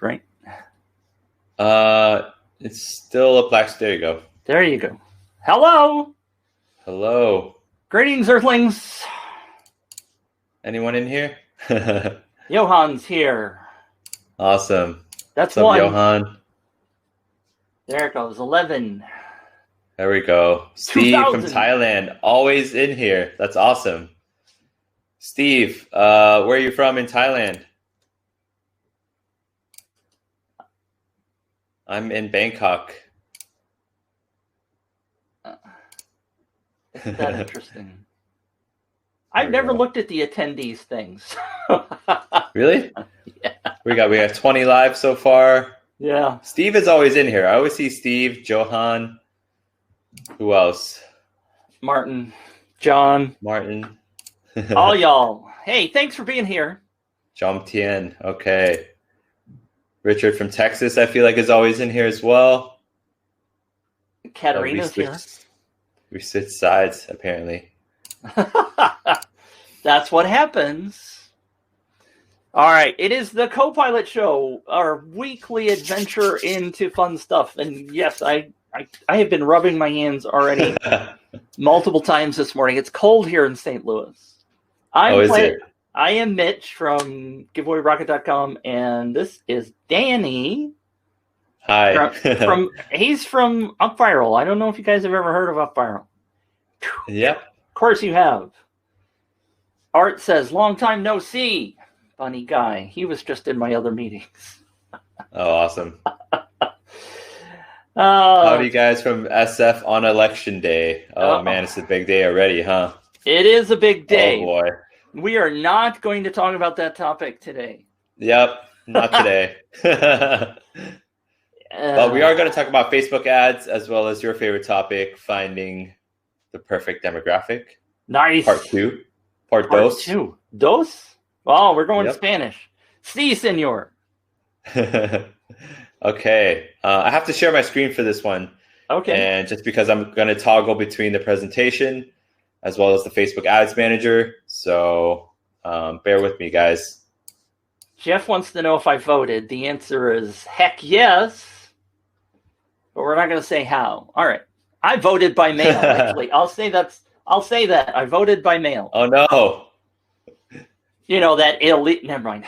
right? It's still a black. There you go. There you go. Hello. Hello. Greetings, Earthlings. Anyone in here? Johan's here. Awesome. That's What's one. up, Johan? There it goes. 11. There we go. Steve 2000. from Thailand, always in here. That's awesome. Steve, where are you from in Thailand? I'm in Bangkok. Isn't that interesting? I've never looked at the attendees things. Really? Yeah. We got 20 live so far. Yeah. Steve is always in here. I always see Steve, Johan. Who else? Martin, John. Martin. All y'all. Hey, thanks for being here. Jom Tien. Okay. Richard from Texas, I feel like, is always in here as well. Katarina's here. We switch sides, apparently. That's what happens. All right. It is the Co-Pilot Show, our weekly adventure into fun stuff. And yes, I have been rubbing my hands already multiple times this morning. It's cold here in St. Louis. I am Mitch from giveawayrocket.com, and this is Danny. Hi. He's from UpViral. I don't know if you guys have ever heard of UpViral. Yep. Of course you have. Art says, long time no see. Funny guy. He was just in my other meetings. Oh, awesome. Howdy, guys from SF on election day. Oh, man, it's a big day already, huh? It is a big day. Oh, boy. We are not going to talk about that topic today. Yep, not today. But we are going to talk about Facebook ads as well as your favorite topic, finding the perfect demographic. Nice. Part 2. Part dos. 2. Dos? Oh, we're going Spanish. Si, senor. Okay. I have to share my screen for this one. Okay. And just because I'm going to toggle between the presentation as well as the Facebook Ads Manager. So bear with me, guys. Jeff wants to know if I voted. The answer is heck yes. But we're not going to say how. All right. I voted by mail, actually. I'll say that. I voted by mail. Oh, no. You know, that elite. Never mind.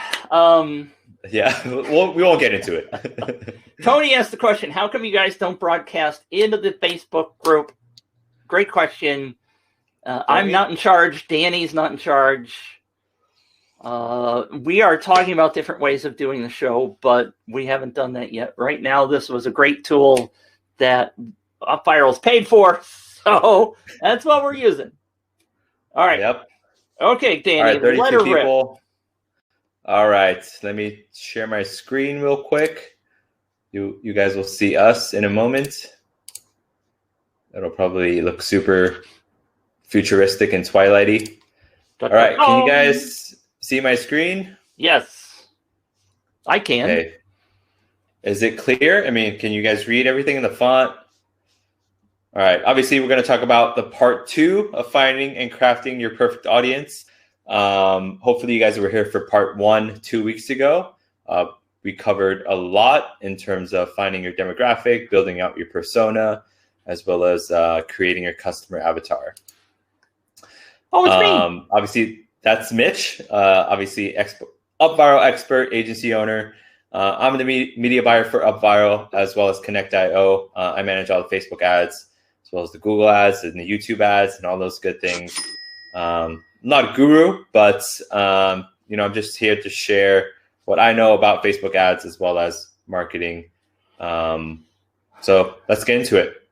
Yeah, we won't get into it. Tony asked the question, how come you guys don't broadcast into the Facebook group? Great question. I'm not in charge. Danny's not in charge. We are talking about different ways of doing the show, but we haven't done that yet. Right now, this was a great tool that UpViral's paid for, so that's what we're using. All right. Yep. Okay, Danny. All right, 32 let her people. Rip. All right, let me share my screen real quick. You guys will see us in a moment. It'll probably look super futuristic and twilighty. All right, can you guys see my screen? Yes, I can. Okay. Is it clear? I mean, can you guys read everything in the font? All right, obviously we're going to talk about the part 2 of finding and crafting your perfect audience. Hopefully you guys were here for part 1 2 weeks ago. We covered a lot in terms of finding your demographic, building out your persona, as well as creating your customer avatar. Oh, it's me. Obviously, that's Mitch. Obviously, UpViral expert, agency owner. I'm the media buyer for UpViral, as well as Connect.io. I manage all the Facebook ads, as well as the Google ads and the YouTube ads and all those good things. Not a guru, but I'm just here to share what I know about Facebook ads as well as marketing. So let's get into it.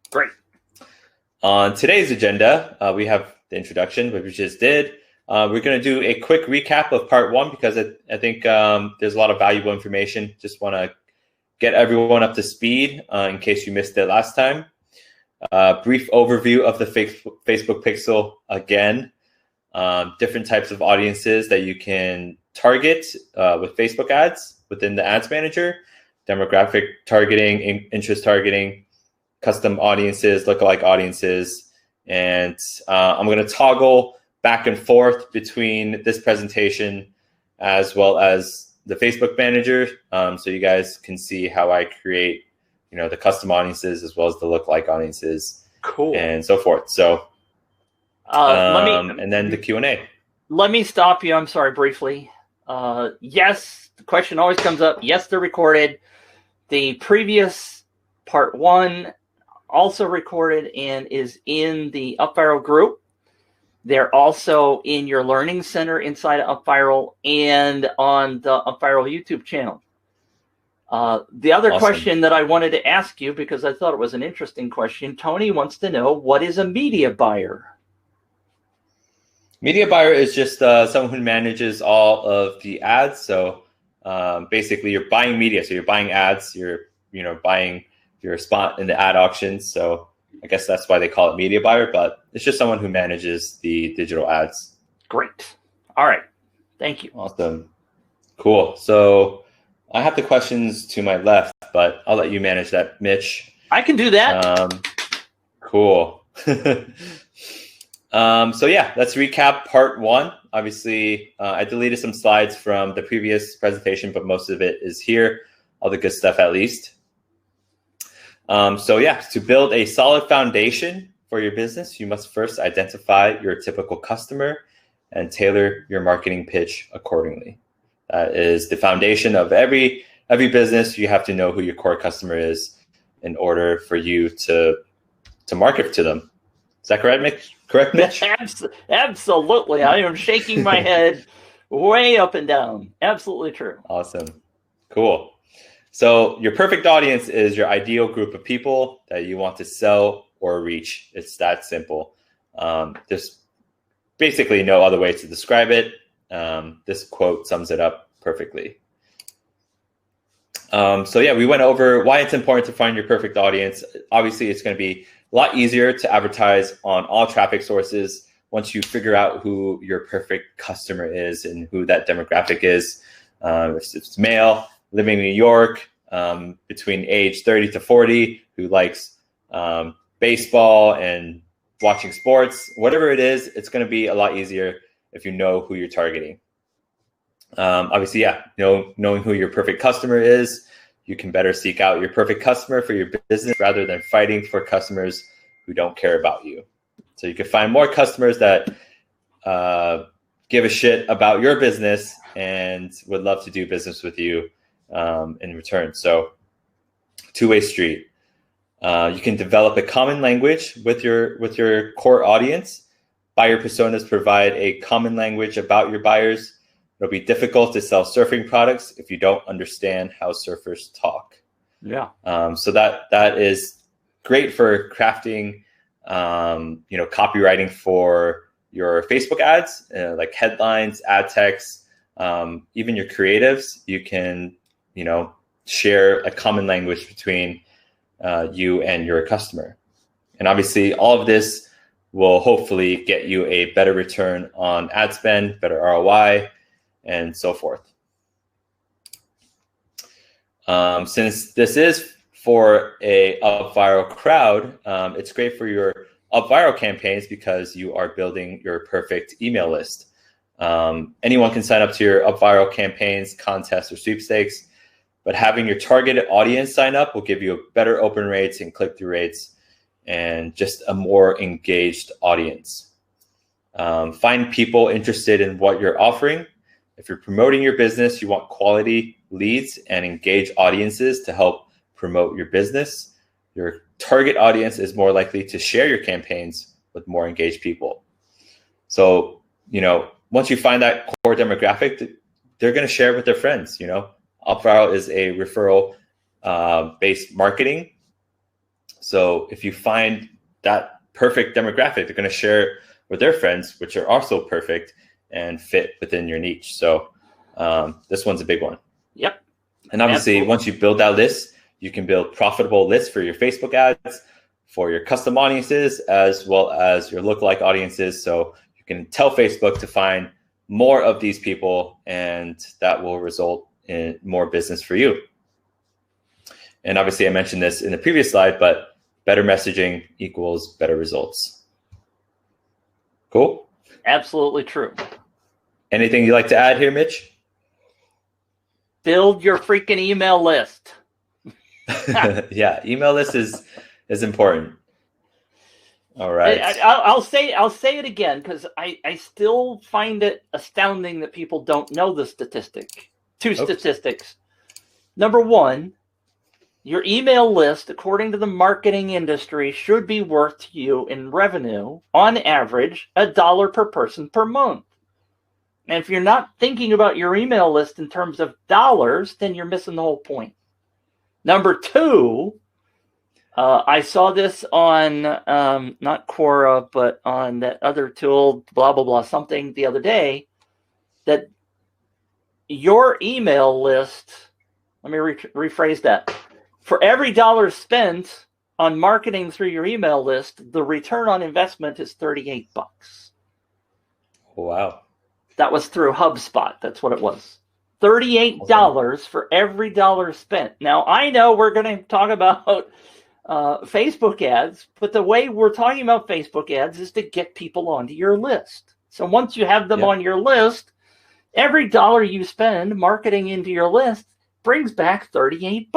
Great. On today's agenda, we have the introduction, which we just did. We're going to do a quick recap of part 1 because I think there's a lot of valuable information. Just want to get everyone up to speed in case you missed it last time. Brief overview of the Facebook Pixel again. Different types of audiences that you can target with Facebook ads within the Ads Manager, demographic targeting, interest targeting, custom audiences, lookalike audiences, and I'm going to toggle back and forth between this presentation as well as the Facebook manager, so you guys can see how I create, the custom audiences as well as the lookalike audiences, Cool. and so forth. So, and then the Q&A. Let me stop you. I'm sorry, briefly. Yes, the question always comes up. Yes, they're recorded. The previous part 1 also recorded and is in the UpViral group. They're also in your learning center inside of UpViral and on the UpViral YouTube channel. The other question that I wanted to ask you, because I thought it was an interesting question, Tony wants to know, what is a media buyer? Media buyer is just someone who manages all of the ads. So basically, you're buying media. So you're buying ads. You're buying your spot in the ad auctions. So I guess that's why they call it media buyer. But it's just someone who manages the digital ads. Great. All right. Thank you. Awesome. Cool. So I have the questions to my left, but I'll let you manage that, Mitch. I can do that. Cool. So yeah, let's recap part 1. Obviously, I deleted some slides from the previous presentation, but most of it is here, all the good stuff at least. So yeah, to build a solid foundation for your business, you must first identify your typical customer and tailor your marketing pitch accordingly. That is the foundation of every business. You have to know who your core customer is in order for you to market to them. Is that correct, Mitch? Correct, Mitch? Absolutely. I am shaking my head way up and down. Absolutely true. Awesome. Cool. So your perfect audience is your ideal group of people that you want to sell or reach. It's that simple. There's basically no other way to describe it. This quote sums it up perfectly. So yeah, we went over why it's important to find your perfect audience. Obviously, it's going to be a lot easier to advertise on all traffic sources once you figure out who your perfect customer is and who that demographic is. If it's male, living in New York, between age 30 to 40, who likes baseball and watching sports, whatever it is, it's going to be a lot easier if you know who you're targeting. Obviously, yeah, knowing who your perfect customer is, you can better seek out your perfect customer for your business rather than fighting for customers who don't care about you. So you can find more customers that give a shit about your business and would love to do business with you in return. So two-way street. You can develop a common language with your core audience. Buyer personas provide a common language about your buyers. It'll be difficult to sell surfing products if you don't understand how surfers talk. Yeah. So that is great for crafting, copywriting for your Facebook ads, like headlines, ad text, even your creatives. You can, share a common language between you and your customer. And obviously, all of this will hopefully get you a better return on ad spend, better ROI, and so forth. Since this is for a UpViral crowd, it's great for your UpViral campaigns because you are building your perfect email list. Anyone can sign up to your UpViral campaigns, contests, or sweepstakes, but having your targeted audience sign up will give you a better open rates and click-through rates and just a more engaged audience. Find people interested in what you're offering. If you're promoting your business, you want quality leads and engaged audiences to help promote your business. Your target audience is more likely to share your campaigns with more engaged people. So, once you find that core demographic, they're going to share it with their friends. UpViral is a referral based marketing. So if you find that perfect demographic, they're going to share it with their friends, which are also perfect and fit within your niche. So this one's a big one. Yep. And obviously, once you build that list, you can build profitable lists for your Facebook ads, for your custom audiences, as well as your lookalike audiences. So you can tell Facebook to find more of these people, and that will result in more business for you. And obviously, I mentioned this in the previous slide, but better messaging equals better results. Cool? Absolutely true. Anything you'd like to add here, Mitch? Build your freaking email list. Yeah, email list is important. All right. I'll say it again because I still find it astounding that people don't know the statistic. Two statistics. Number one, your email list, according to the marketing industry, should be worth to you in revenue, on average, $1 per person per month. And if you're not thinking about your email list in terms of dollars, then you're missing the whole point. Number two, I saw this on, not Quora, but on that other tool, blah, blah, blah, something the other day, that your email list, let me rephrase that. For every dollar spent on marketing through your email list, the return on investment is $38. Wow. That was through HubSpot. That's what it was. $38 for every dollar spent. Now, I know we're going to talk about Facebook ads, but the way we're talking about Facebook ads is to get people onto your list. So once you have them on your list, every dollar you spend marketing into your list brings back $38.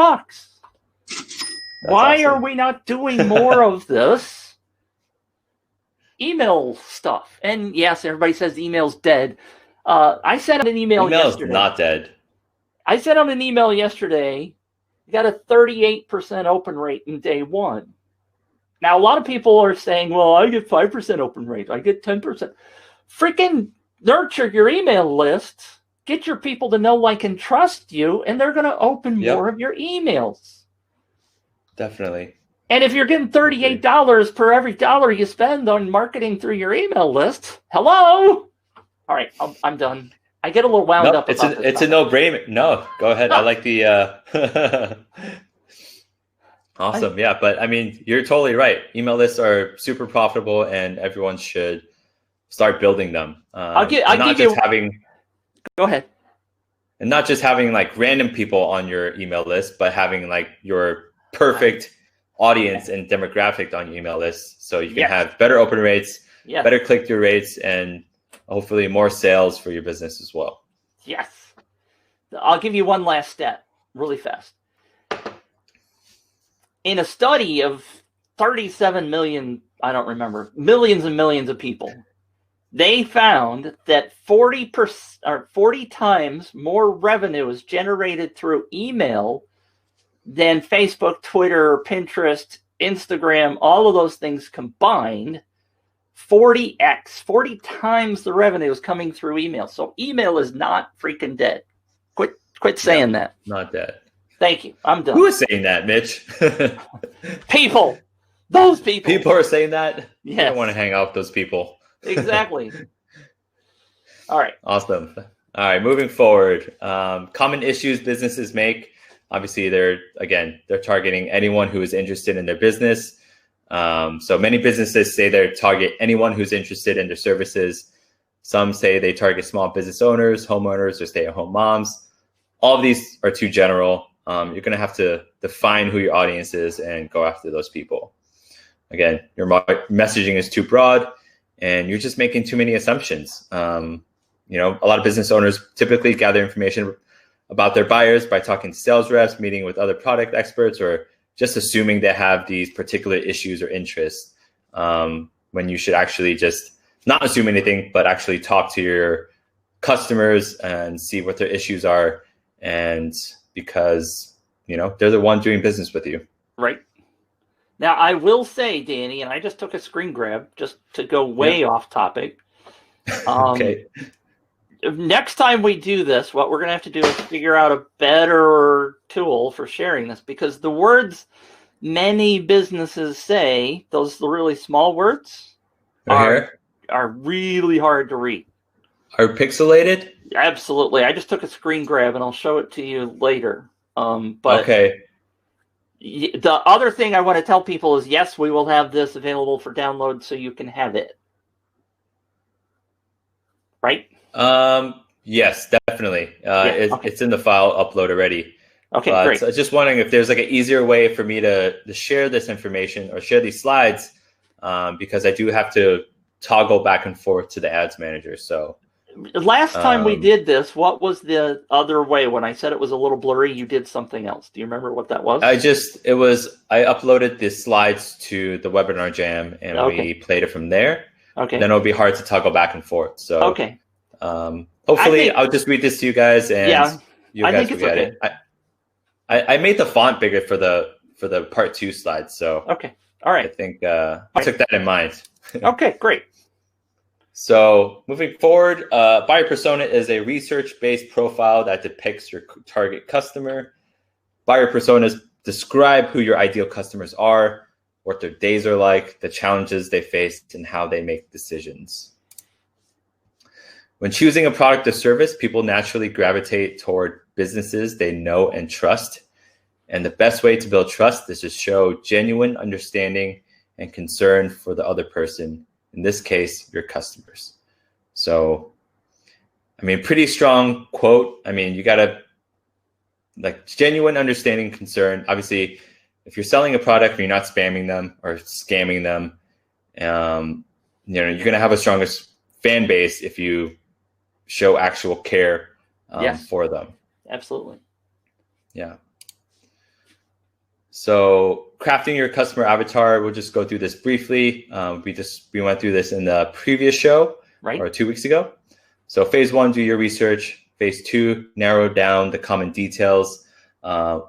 Why are we not doing more of this email stuff? And yes, everybody says email's dead. I sent out an email yesterday. Email's not dead. I sent out an email yesterday. You got a 38% open rate in day one. Now, a lot of people are saying, well, I get 5% open rate. I get 10%. Freaking nurture your email list. Get your people to know, like, and trust you, and they're going to open more of your emails. Definitely. And if you're getting $38 per every dollar you spend on marketing through your email list, hello? All right, I'm done. I get a little wound up. It's a no-brainer. No, go ahead. I like the. Awesome, yeah. But I mean, you're totally right. Email lists are super profitable, and everyone should start building them. Go ahead. And not just having like random people on your email list, but having like your perfect audience and demographic on your email list, so you can have better open rates, better click-through rates, and hopefully more sales for your business as well. Yes. I'll give you one last stat really fast. In a study of 37 million, I don't remember, millions and millions of people, they found that 40 times more revenue is generated through email than Facebook, Twitter, Pinterest, Instagram, all of those things combined. 40 times the revenue is coming through email. So email is not freaking dead. Quit saying that. Not dead. Thank you. I'm done. Who is saying that, Mitch? People. Those people. People are saying that? Yes. I don't want to hang out with those people. Exactly. All right. Awesome. All right, moving forward. Common issues businesses make. Obviously, they're targeting anyone who is interested in their business. So many businesses say they target anyone who's interested in their services. Some say they target small business owners, homeowners, or stay-at-home moms. All of these are too general. You're going to have to define who your audience is and go after those people. Again, your messaging is too broad, and you're just making too many assumptions. A lot of business owners typically gather information about their buyers by talking to sales reps, meeting with other product experts, or just assuming they have these particular issues or interests, when you should actually just not assume anything, but actually talk to your customers and see what their issues are. And because, they're the one doing business with you. Right. Now, I will say, Danny, and I just took a screen grab just to go way off topic. Okay. Next time we do this, what we're going to have to do is figure out a better tool for sharing this, because the words many businesses say, those really small words, are really hard to read. Are pixelated? Absolutely. I just took a screen grab and I'll show it to you later. But okay. The other thing I want to tell people is, yes, we will have this available for download so you can have it. Right? Yes, definitely. It's in the file upload already. Okay, great. So just wondering if there's like an easier way for me to share this information or share these slides, because I do have to toggle back and forth to the ads manager. So Last time we did this, what was the other way? When I said it was a little blurry, you did something else. Do you remember what that was? I uploaded the slides to the webinar jam and we played it from there. Okay. Then it'll be hard to toggle back and forth. So okay. Hopefully I'll just read this to you guys and you guys will get it. I made the font bigger for the part 2 slides. So okay. All right. I think I took that in mind. Okay, great. So moving forward, buyer persona is a research-based profile that depicts your target customer. Buyer personas describe who your ideal customers are, what their days are like, the challenges they face, and how they make decisions. When choosing a product or service, people naturally gravitate toward businesses they know and trust. And the best way to build trust is to show genuine understanding and concern for the other person, in this case, your customers. So, I mean, pretty strong quote. I mean, you got to genuine understanding, concern. Obviously, if you're selling a product and you're not spamming them or scamming them, you're going to have a stronger fan base if you show actual care for them. Absolutely. Yeah. So crafting your customer avatar, we'll just go through this briefly. We went through this in the previous show, or 2 weeks ago. So phase 1, do your research. Phase 2, narrow down the common details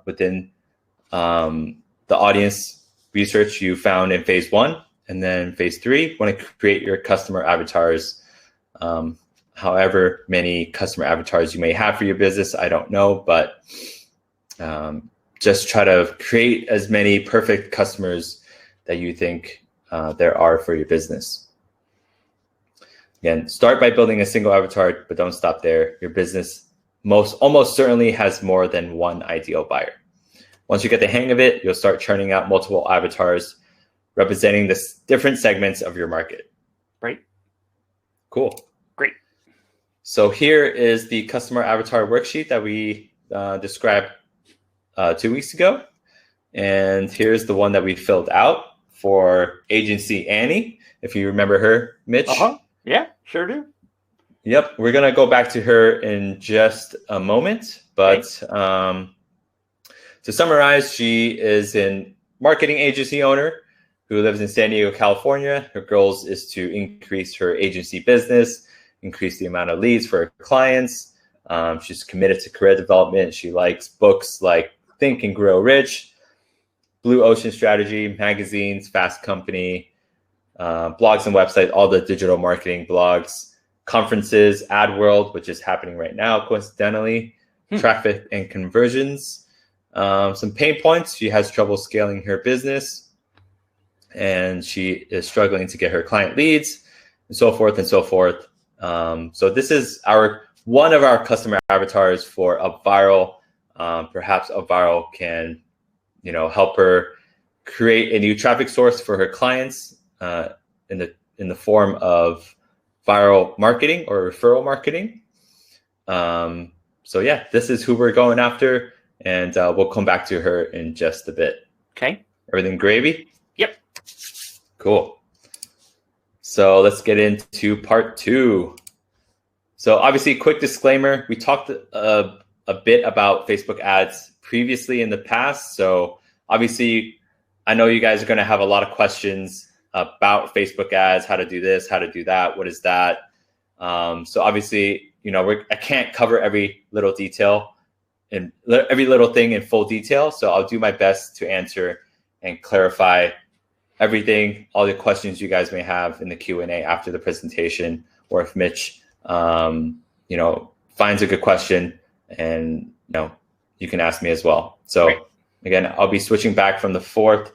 within the audience research you found in phase 1. And then phase 3, want to create your customer avatars. However many customer avatars you may have for your business, I don't know, but just try to create as many perfect customers that you think there are for your business. Again, start by building a single avatar, but don't stop there. Your business almost certainly has more than one ideal buyer. Once you get the hang of it, you'll start churning out multiple avatars representing the different segments of your market. Right. Cool. Great. So here is the customer avatar worksheet that we described 2 weeks ago. And here's the one that we filled out for Agency Annie, if you remember her, Mitch. Yeah, sure do. Yep, we're going to go back to her in just a moment. But to summarize, she is a marketing agency owner who lives in San Diego, California. Her goals is to increase her agency business, increase the amount of leads for her clients. She's committed to career development. She likes books like Think and Grow Rich, Blue Ocean Strategy, magazines, Fast Company, blogs and websites, all the digital marketing blogs, conferences, Ad World, which is happening right now, coincidentally, traffic and conversions. Some pain points: she has trouble scaling her business, and she is struggling to get her client leads, and so forth and so forth. So this is one of our customer avatars for UpViral. Perhaps UpViral can, help her create a new traffic source for her clients in the form of viral marketing or referral marketing. So yeah, this is who we're going after, and we'll come back to her in just a bit. Okay. Everything gravy? Yep. Cool. So let's get into part 2. So obviously, quick disclaimer, we talked a bit about Facebook ads previously in the past. So obviously, I know you guys are going to have a lot of questions about Facebook ads, how to do this, how to do that, what is that? So obviously, I can't cover every little detail and every little thing in full detail. So I'll do my best to answer and clarify everything, all the questions you guys may have in the Q&A after the presentation, or if Mitch, finds a good question, and you can ask me as well. So again, I'll be switching back from the 4th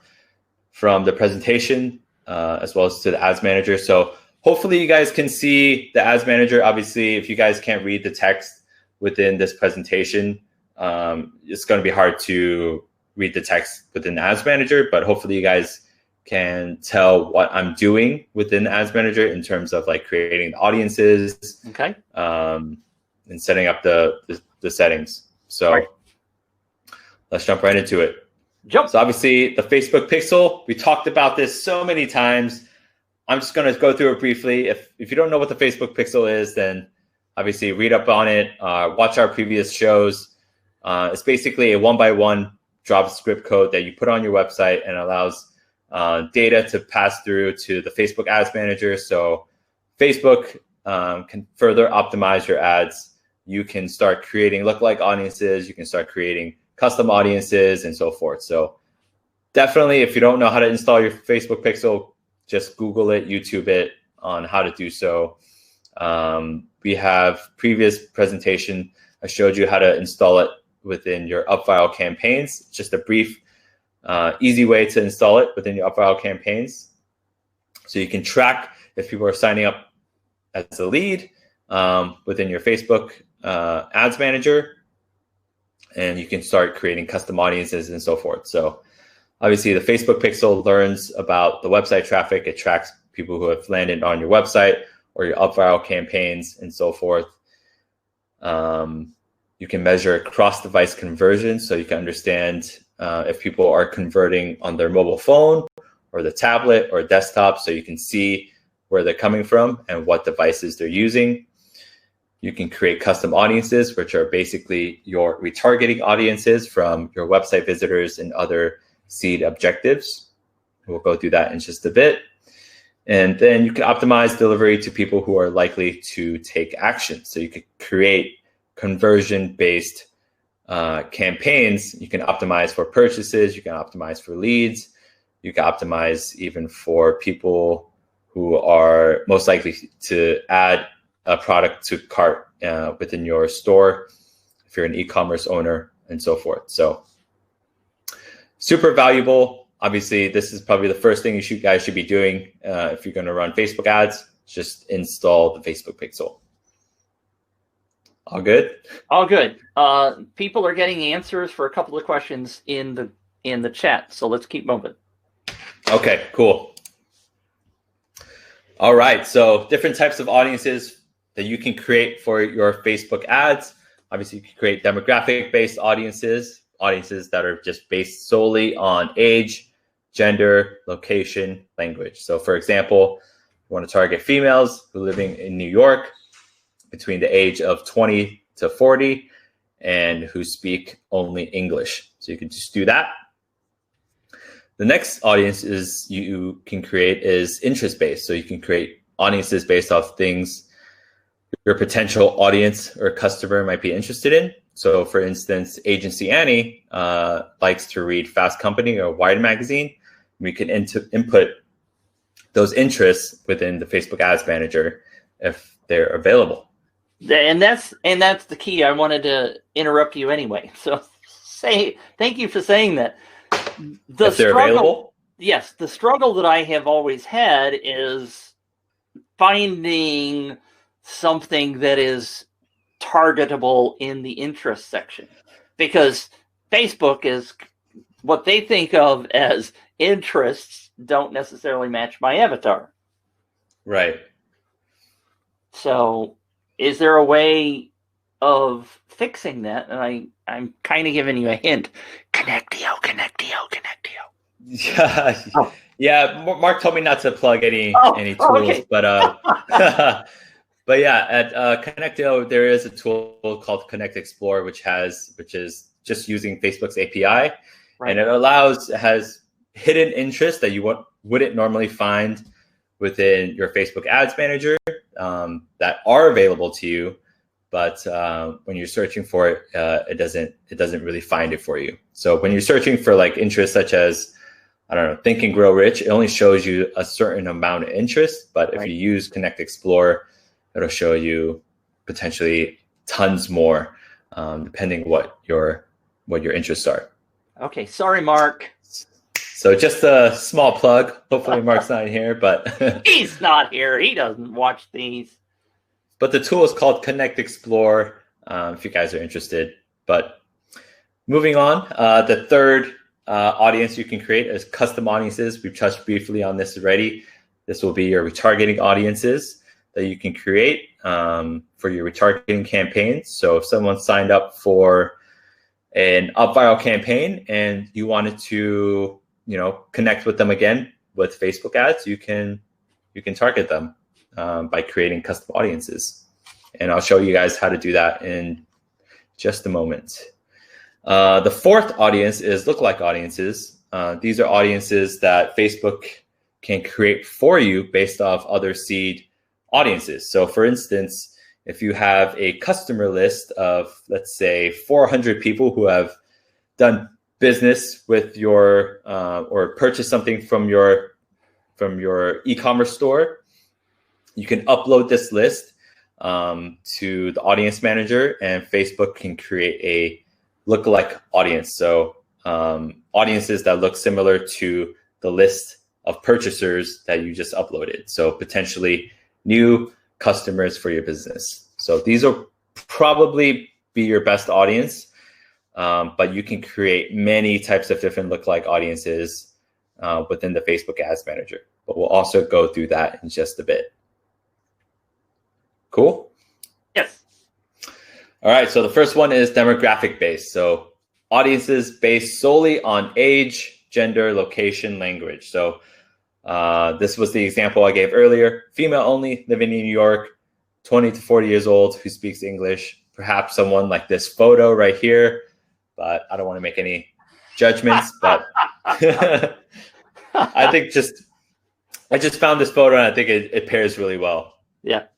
from the presentation as well as to the ads manager. So hopefully you guys can see the ads manager. Obviously, if you guys can't read the text within this presentation, it's going to be hard to read the text within the ads manager, but hopefully you guys can tell what I'm doing within the ads manager in terms of creating the audiences, and setting up the settings. So let's jump right into it. So obviously the Facebook pixel, we talked about this so many times. I'm just going to go through it briefly. If you don't know what the Facebook pixel is, then obviously read up on it, watch our previous shows. It's basically a 1-by-1 JavaScript code that you put on your website and allows data to pass through to the Facebook Ads Manager. So Facebook can further optimize your ads. You can start creating lookalike audiences. You can start creating custom audiences and so forth. So definitely, if you don't know how to install your Facebook Pixel, just Google it, YouTube it on how to do so. We have previous presentation. I showed you how to install it within your UpViral campaigns. Just a brief, easy way to install it within your UpViral campaigns. So you can track if people are signing up as a lead within your Facebook Ads Manager, and you can start creating custom audiences and so forth. So obviously, the Facebook Pixel learns about the website traffic. It tracks people who have landed on your website or your UpViral campaigns and so forth. You can measure cross-device conversion, so you can understand if people are converting on their mobile phone or the tablet or desktop, so you can see where they're coming from and what devices they're using. You can create custom audiences, which are basically your retargeting audiences from your website visitors and other seed objectives. We'll go through that in just a bit. And then you can optimize delivery to people who are likely to take action. So you could create conversion-based campaigns. You can optimize for purchases. You can optimize for leads. You can optimize even for people who are most likely to add a product to cart within your store, if you're an e-commerce owner, and so forth. So super valuable. Obviously, this is probably the first thing you guys should be doing if you're going to run Facebook ads. Just install the Facebook Pixel. All good? All good. People are getting answers for a couple of questions in the chat, so let's keep moving. Okay, cool. All right, so different types of audiences that you can create for your Facebook ads. Obviously, you can create demographic-based audiences that are just based solely on age, gender, location, language. So for example, you want to target females who are living in New York between the age of 20 to 40 and who speak only English. So you can just do that. The next audience you can create is interest-based. So you can create audiences based off things your potential audience or customer might be interested in. So for instance, Agency Annie likes to read Fast Company or Wired magazine. We can input those interests within the Facebook Ads Manager if they're available. And that's the key. I wanted to interrupt you anyway. So thank you for saying that. If they're available? Yes, the struggle that I have always had is finding something that is targetable in the interest section, because Facebook is what they think of as interests don't necessarily match my avatar. Right. So is there a way of fixing that? And I'm kind of giving you a hint. Connectio. Yeah. Oh. Yeah. Mark told me not to plug any tools, okay. But but yeah, at Connectio, there is a tool called Connect Explore, which is just using Facebook's API, right. And it has hidden interests that you wouldn't normally find within your Facebook Ads Manager that are available to you, but when you're searching for it, it doesn't really find it for you. So when you're searching for like interests such as, I don't know, Think and Grow Rich, it only shows you a certain amount of interest. But if you use Connect Explore, it'll show you potentially tons more, depending what your interests are. Okay, sorry, Mark. So just a small plug. Hopefully Mark's not here, but he's not here. He doesn't watch these. But the tool is called Connect Explore, if you guys are interested. But moving on, the third audience you can create is custom audiences. We've touched briefly on this already. This will be your retargeting audiences that you can create for your retargeting campaigns. So if someone signed up for an UpViral campaign and you wanted to, connect with them again with Facebook ads, you can target them by creating custom audiences. And I'll show you guys how to do that in just a moment. The fourth audience is lookalike audiences. These are audiences that Facebook can create for you based off other seed audiences. So for instance, if you have a customer list of, let's say, 400 people who have done business with your or purchased something from your e-commerce store, you can upload this list to the audience manager, and Facebook can create a lookalike audience. So audiences that look similar to the list of purchasers that you just uploaded. So potentially new customers for your business. So these will probably be your best audience, but you can create many types of different lookalike audiences within the Facebook Ads Manager. But we'll also go through that in just a bit. Cool? Yes. All right, so the first one is demographic based. So audiences based solely on age, gender, location, language. So this was the example I gave earlier. Female only, living in New York, 20 to 40 years old, who speaks English. Perhaps someone like this photo right here, but I don't want to make any judgments. But I just found this photo and I think it pairs really well. Yeah.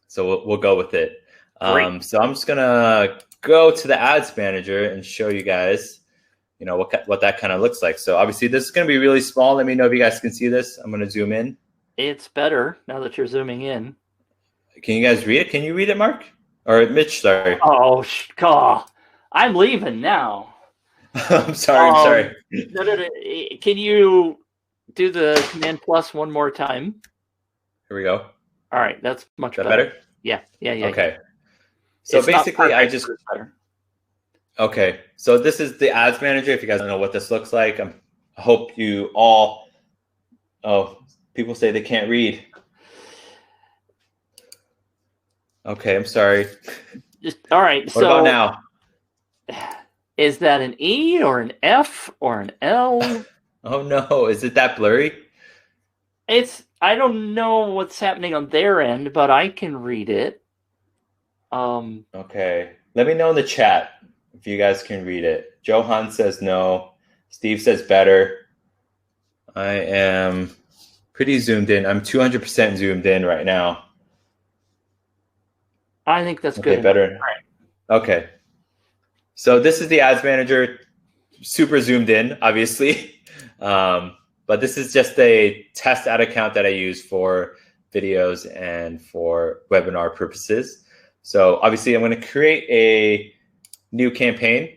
So we'll go with it. So I'm just gonna go to the Ads Manager and show you guys, what that kind of looks like. So obviously this is gonna be really small. Let me know if you guys can see this. I'm gonna zoom in. It's better now that you're zooming in. Can you guys read it? Can you read it, Mark? Or Mitch, sorry. Oh, I'm leaving now. I'm sorry. No. Can you do the Command plus one more time? Here we go. All right, that's much better. Yeah. Okay. So it's basically, better. Okay. So this is the Ads Manager. If you guys don't know what this looks like, I hope you all. Oh, people say they can't read. Okay, I'm sorry. All right. What about now? Is that an E or an F or an L? Oh no, is it that blurry? I don't know what's happening on their end, but I can read it. Okay. Let me know in the chat if you guys can read it. Johan says no. Steve says better. I am pretty zoomed in. I'm 200% zoomed in right now. I think that's good. Better. Right. Okay. So this is the Ads Manager, super zoomed in, obviously. But this is just a test ad account that I use for videos and for webinar purposes. So obviously I'm going to create a new campaign.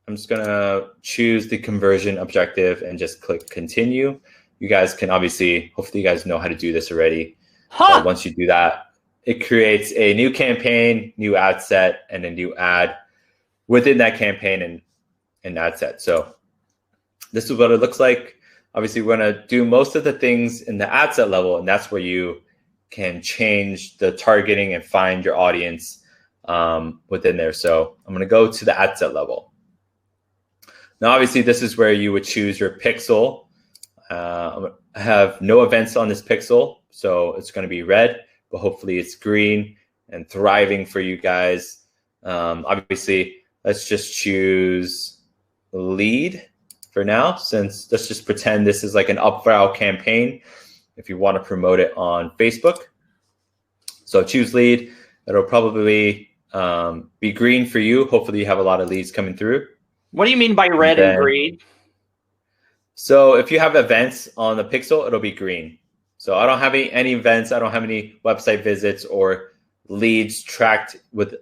I'm just going to choose the conversion objective and just click continue. You guys can hopefully you guys know how to do this already. So once you do that, it creates a new campaign, new ad set, and a new ad within that campaign and ad set. So this is what it looks like. Obviously, we're going to do most of the things in the ad set level, and that's where you can change the targeting and find your audience within there. So I'm going to go to the ad set level. Now, obviously, this is where you would choose your pixel. I have no events on this pixel, so it's going to be red, but hopefully it's green and thriving for you guys. Obviously, let's just choose lead for now, since let's just pretend this is like an UpViral campaign if you want to promote it on Facebook. So choose lead. It'll probably be green for you. Hopefully you have a lot of leads coming through. What do you mean by red and green? So if you have events on the pixel, it'll be green. So I don't have any events. I don't have any website visits or leads tracked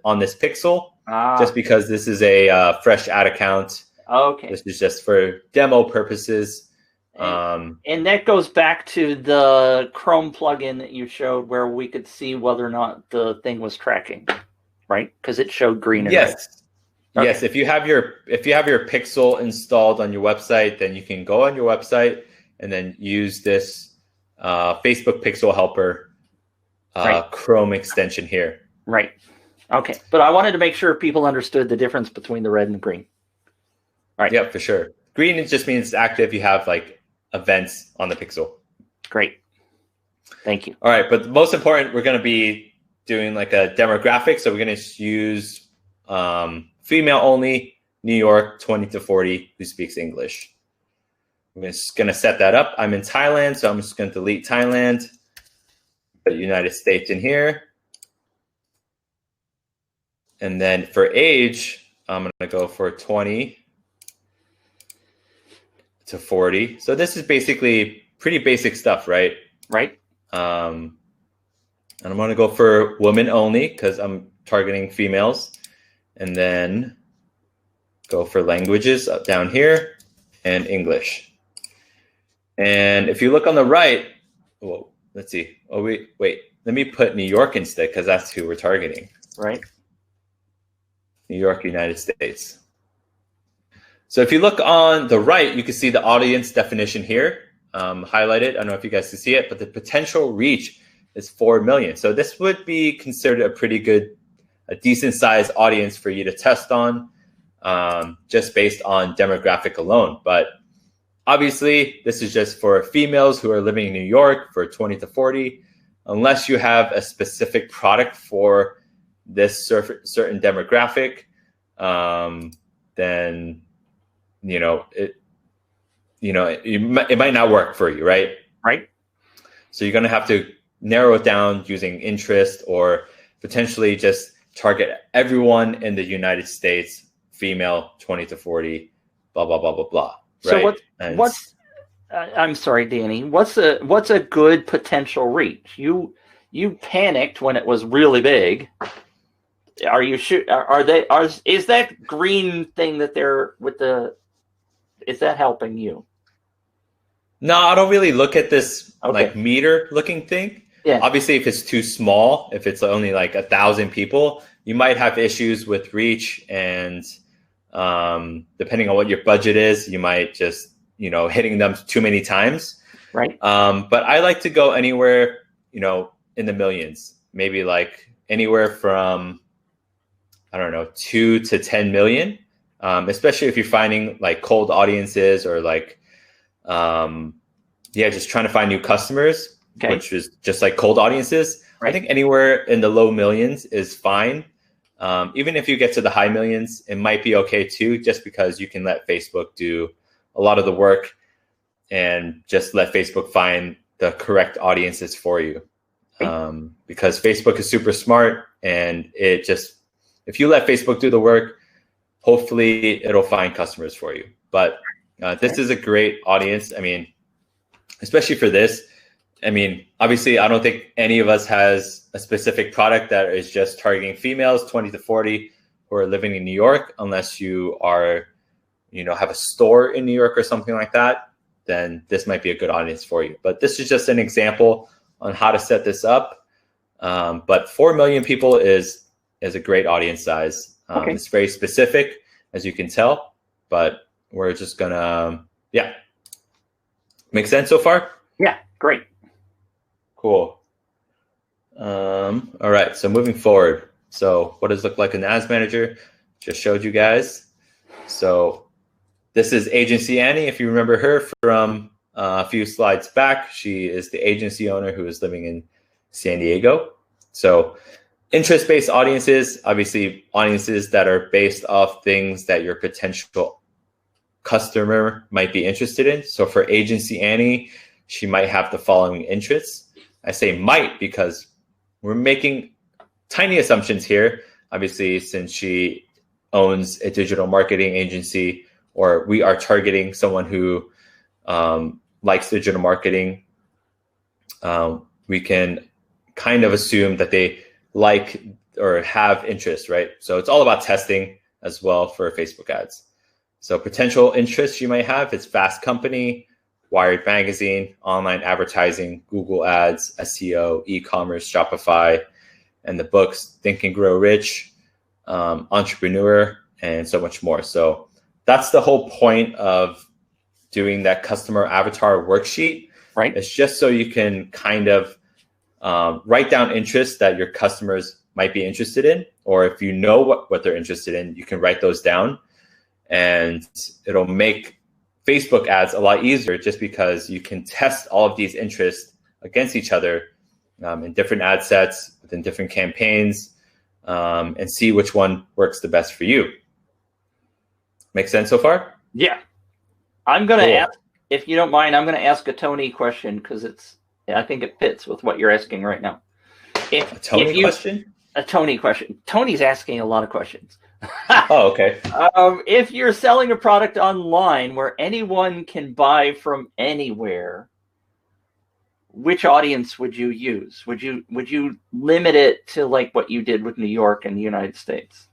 on this pixel, just because this is a fresh ad account. Okay. This is just for demo purposes. And that goes back to the Chrome plugin that you showed where we could see whether or not the thing was tracking, right? Because it showed green and red. Okay. Yes. If you have your pixel installed on your website, then you can go on your website and then use this Facebook Pixel Helper Chrome extension here. Right. Okay. But I wanted to make sure people understood the difference between the red and green. All right. Yep, for sure. Green, it just means active. You have like events on the pixel. Great. Thank you. All right. But the most important, we're going to be doing like a demographic. So we're going to use female only, New York, 20 to 40, who speaks English. I'm just going to set that up. I'm in Thailand, so I'm just going to delete Thailand, put United States in here. And then for age, I'm going to go for 20 to 40. So this is basically pretty basic stuff, right? Right. And I'm going to go for women only because I'm targeting females. And then go for languages up down here and English. And if you look on the right, well, let's see. Oh, wait. Let me put New York instead because that's who we're targeting. Right. New York, United States. So if you look on the right, you can see the audience definition here, highlighted. I don't know if you guys can see it, but the potential reach is 4 million. So this would be considered a pretty good, a decent sized audience for you to test on, just based on demographic alone. But obviously, this is just for females who are living in New York for 20 to 40. Unless you have a specific product for this certain demographic, then it might not work for you, right? Right. So you're going to have to narrow it down using interest or potentially just target everyone in the United States, female, 20 to 40, blah, blah, blah, blah, blah. Right? So what's I'm sorry, Danny. What's a good potential reach? You panicked when it was really big. Are you sure? Is that green thing that they're with the? Is that helping you? No, I don't really look at this like meter looking thing. Yeah. Obviously, if it's too small, if it's only like 1,000 people, you might have issues with reach, and depending on what your budget is, you might just hitting them too many times. Right. But I like to go anywhere in the millions, maybe like anywhere from 2 to 10 million, especially if you're finding like cold audiences or like, just trying to find new customers, which is just like cold audiences. Right. I think anywhere in the low millions is fine. Even if you get to the high millions, it might be okay too, just because you can let Facebook do a lot of the work and just let Facebook find the correct audiences for you. Because Facebook is super smart, and if you let Facebook do the work, hopefully it'll find customers for you. But this is a great audience. I mean, especially for this. I mean, obviously, I don't think any of us has a specific product that is just targeting females 20 to 40 who are living in New York, unless you are, have a store in New York or something like that. Then this might be a good audience for you. But this is just an example on how to set this up. But 4 million people is a great audience size. It's very specific, as you can tell, but we're just gonna, Make sense so far? Yeah, great. Cool. All right, so moving forward. So what does it look like in the Ads Manager? Just showed you guys. So this is Agency Annie. If you remember her from a few slides back, she is the agency owner who is living in San Diego. So interest-based audiences, obviously audiences that are based off things that your potential customer might be interested in. So for Agency Annie, she might have the following interests. I say might because we're making tiny assumptions here. Obviously, since she owns a digital marketing agency, or we are targeting someone who likes digital marketing, we can kind of assume that they like or have interest, right? So it's all about testing as well for Facebook ads. So potential interests you might have, it's Fast Company, Wired Magazine, online advertising, Google Ads, SEO, e-commerce, Shopify, and the books Think and Grow Rich, Entrepreneur, and so much more. So that's the whole point of doing that customer avatar worksheet. Right. It's just so you can kind of write down interests that your customers might be interested in, or if you know what they're interested in, you can write those down, and it'll make Facebook ads a lot easier just because you can test all of these interests against each other in different ad sets within different campaigns, and see which one works the best for you. Make sense so far? Yeah. I'm going to ask, if you don't mind, I'm going to ask a Tony question because I think it fits with what you're asking right now. A Tony question? A Tony question. Tony's asking a lot of questions. Oh, okay. If you're selling a product online where anyone can buy from anywhere, which audience would you use? Would you limit it to like what you did with New York and the United States?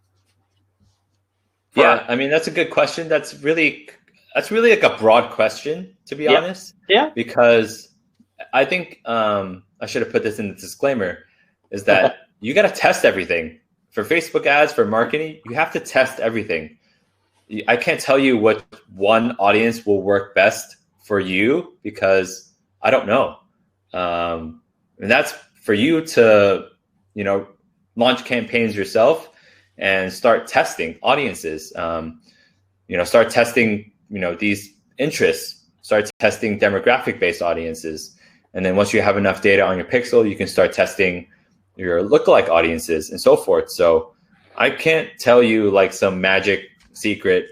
Yeah, I mean, that's a good question. That's really like a broad question, to be honest. Yeah. Because I think I should have put this in the disclaimer, is that you got to test everything. For Facebook ads, for marketing, you have to test everything. I can't tell you what one audience will work best for you because I don't know. And that's for you to, launch campaigns yourself and start testing audiences. Start testing, these interests, start testing demographic-based audiences. And then once you have enough data on your pixel, you can start testing your lookalike audiences and so forth. So I can't tell you like some magic secret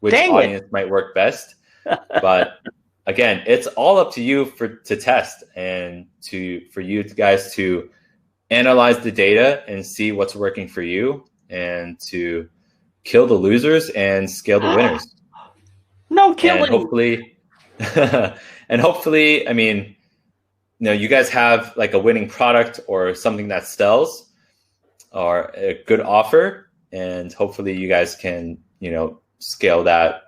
which audience might work best. But again, it's all up to you to test and for you guys to analyze the data and see what's working for you and to kill the losers and scale the winners. No killing. And hopefully, I mean, you guys have like a winning product or something that sells or a good offer, and hopefully you guys can, scale that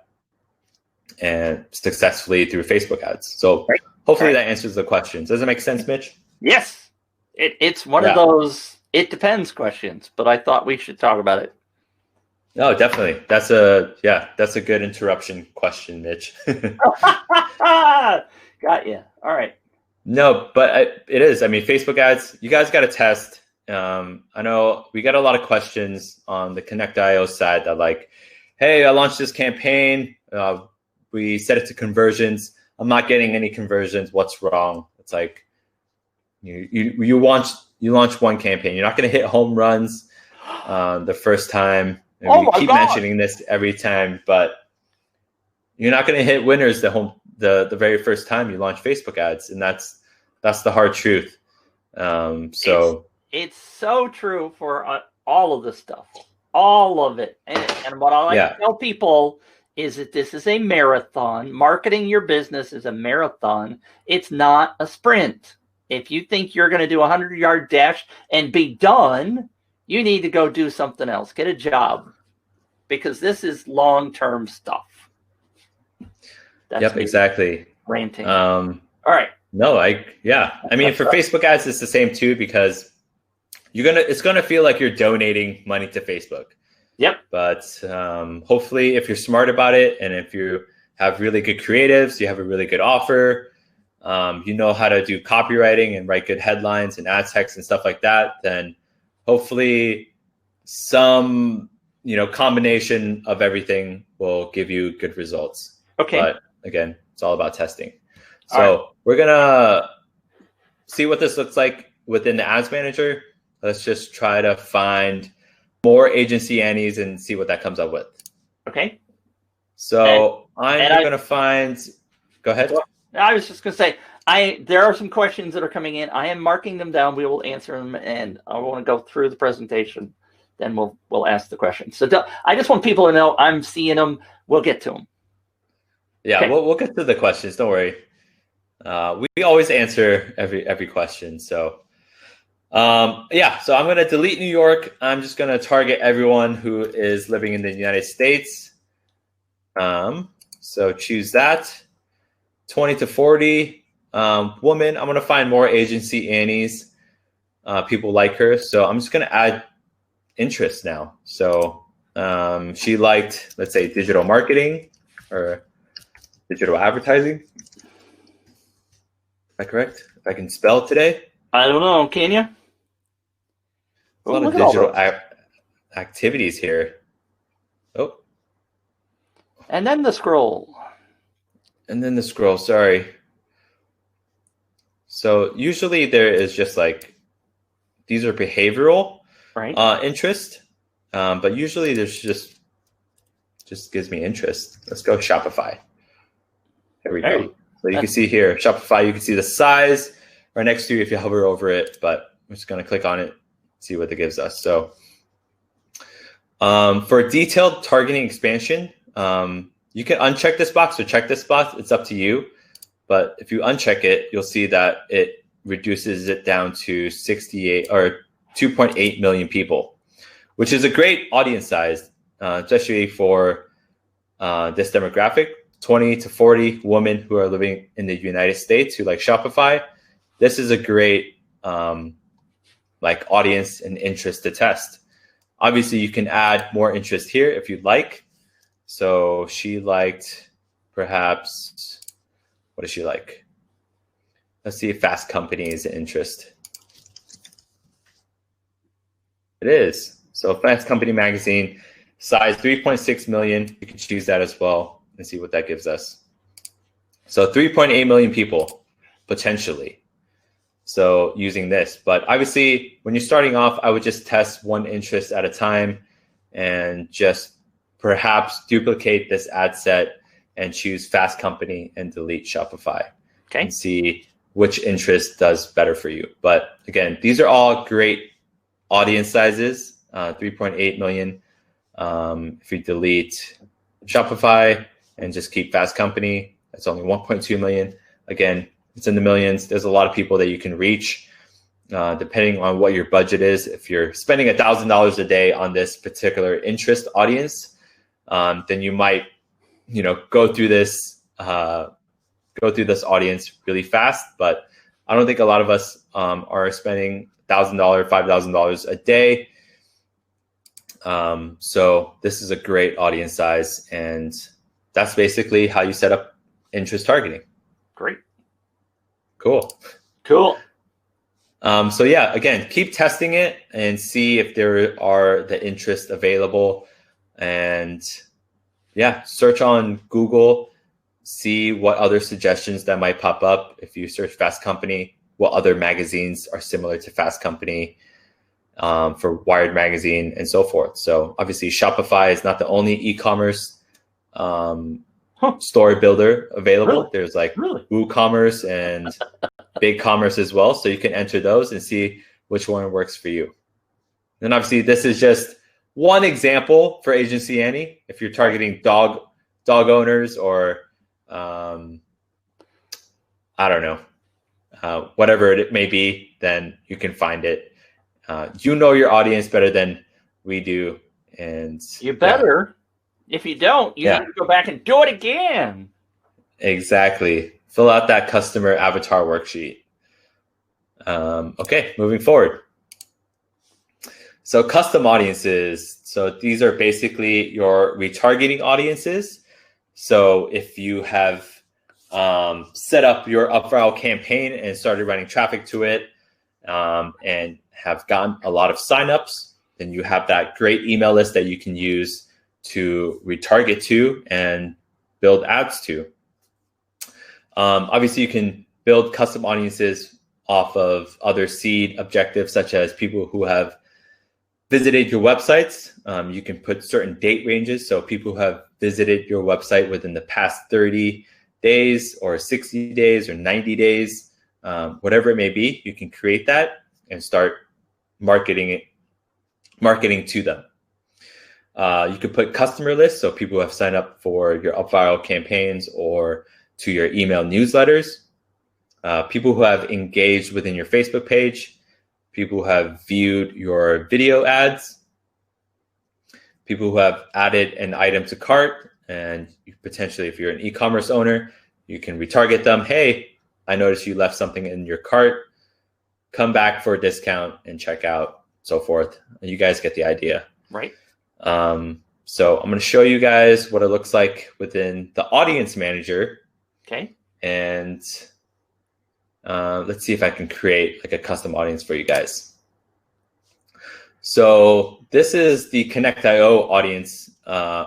and successfully through Facebook ads. So hopefully that answers the questions. Does it make sense, Mitch? Yes. It's one of those it depends questions, but I thought we should talk about it. No, definitely. That's a good interruption question, Mitch. Got you. All right. No, but it is. I mean, Facebook ads, you guys got to test. I know we got a lot of questions on the Connect.io side that like, hey, I launched this campaign. We set it to conversions. I'm not getting any conversions. What's wrong? It's like you launch one campaign. You're not going to hit home runs the first time. And we keep mentioning this every time, but you're not going to hit winners the very first time you launch Facebook ads, and that's the hard truth. So it's so true for all of this stuff, all of it. And what I like to tell people is that this is a marathon. Marketing your business is a marathon. It's not a sprint. If you think you're going to do a 100-yard dash and be done, you need to go do something else. Get a job, because this is long-term stuff. That's exactly. Ranting. All right. No, I mean, for Facebook ads, it's the same too, because it's gonna feel like you're donating money to Facebook. Yep. But hopefully, if you're smart about it, and if you have really good creatives, you have a really good offer, you know how to do copywriting and write good headlines and ad text and stuff like that, then hopefully some combination of everything will give you good results. Okay. But again, it's all about testing. So we're gonna see what this looks like within the ads manager. Let's just try to find more agency Annies and see what that comes up with. Okay. So I'm going to find. Go ahead. I was just going to say, there are some questions that are coming in. I am marking them down. We will answer them, and I want to go through the presentation. Then we'll ask the questions. So I just want people to know I'm seeing them. We'll get to them. Yeah, okay. We'll get to the questions. Don't worry. We always answer every question. So so I'm going to delete New York. I'm just going to target everyone who is living in the United States. So choose that. 20 to 40 woman. I'm going to find more agency Annies. People like her. So I'm just going to add interest now. So she liked, let's say, digital marketing or digital advertising. Am I correct? If I can spell today? I don't know. Can you? A lot of digital activities here. Oh. And then the scroll. Sorry. So usually there is just like, these are behavioral interest, but usually there's just gives me interest. Let's go Shopify. Here we go. So you can see here, Shopify, you can see the size right next to you if you hover over it, but I'm just going to click on it, see what it gives us. So for detailed targeting expansion, you can uncheck this box or check this box. It's up to you. But if you uncheck it, you'll see that it reduces it down to 68 or 2.8 million people, which is a great audience size, especially for this demographic, 20 to 40 women who are living in the United States who like Shopify. This is a great like audience and interest to test. Obviously, you can add more interest here if you'd like. So she liked perhaps, what does she like? Let's see if Fast Company is an interest. It is. So Fast Company magazine, size 3.6 million. You can choose that as well and see what that gives us. So 3.8 million people, potentially. So using this, but obviously when you're starting off, I would just test one interest at a time and just perhaps duplicate this ad set and choose Fast Company and delete Shopify. Okay. And see which interest does better for you. But again, these are all great audience sizes, 3.8 million. If you delete Shopify and just keep Fast Company, that's only 1.2 million. Again, it's in the millions. There's a lot of people that you can reach, depending on what your budget is. If you're spending $1,000 a day on this particular interest audience, then you might, go through this audience really fast. But I don't think a lot of us are spending $1,000, $5,000 a day. So this is a great audience size, and that's basically how you set up interest targeting. Great. Cool. So yeah, again, keep testing it and see if there are the interest available. And yeah, search on Google, see what other suggestions that might pop up. If you search Fast Company, what other magazines are similar to Fast Company, for Wired Magazine and so forth. So obviously Shopify is not the only e-commerce story builder available. Really? There's like WooCommerce and BigCommerce as well. So you can enter those and see which one works for you. And obviously this is just one example for Agency Annie. If you're targeting dog owners or I don't know, whatever it may be, then you can find it. You know your audience better than we do. And you better. If you don't, you need to go back and do it again. Exactly. Fill out that customer avatar worksheet. Okay, moving forward. So custom audiences. So these are basically your retargeting audiences. So if you have set up your UpViral campaign and started running traffic to it and have gotten a lot of signups, then you have that great email list that you can use to retarget to and build ads to. Obviously, you can build custom audiences off of other seed objectives, such as people who have visited your websites. You can put certain date ranges. So people who have visited your website within the past 30 days or 60 days or 90 days, whatever it may be, you can create that and start marketing to them. You could put customer lists, so people who have signed up for your UpViral campaigns or to your email newsletters, people who have engaged within your Facebook page, people who have viewed your video ads, people who have added an item to cart, and you potentially, if you're an e-commerce owner, you can retarget them. Hey, I noticed you left something in your cart. Come back for a discount and check out, so forth. And you guys get the idea. Right. So I'm going to show you guys what it looks like within the audience manager. Okay. And let's see if I can create like a custom audience for you guys. So this is the Connect.io audience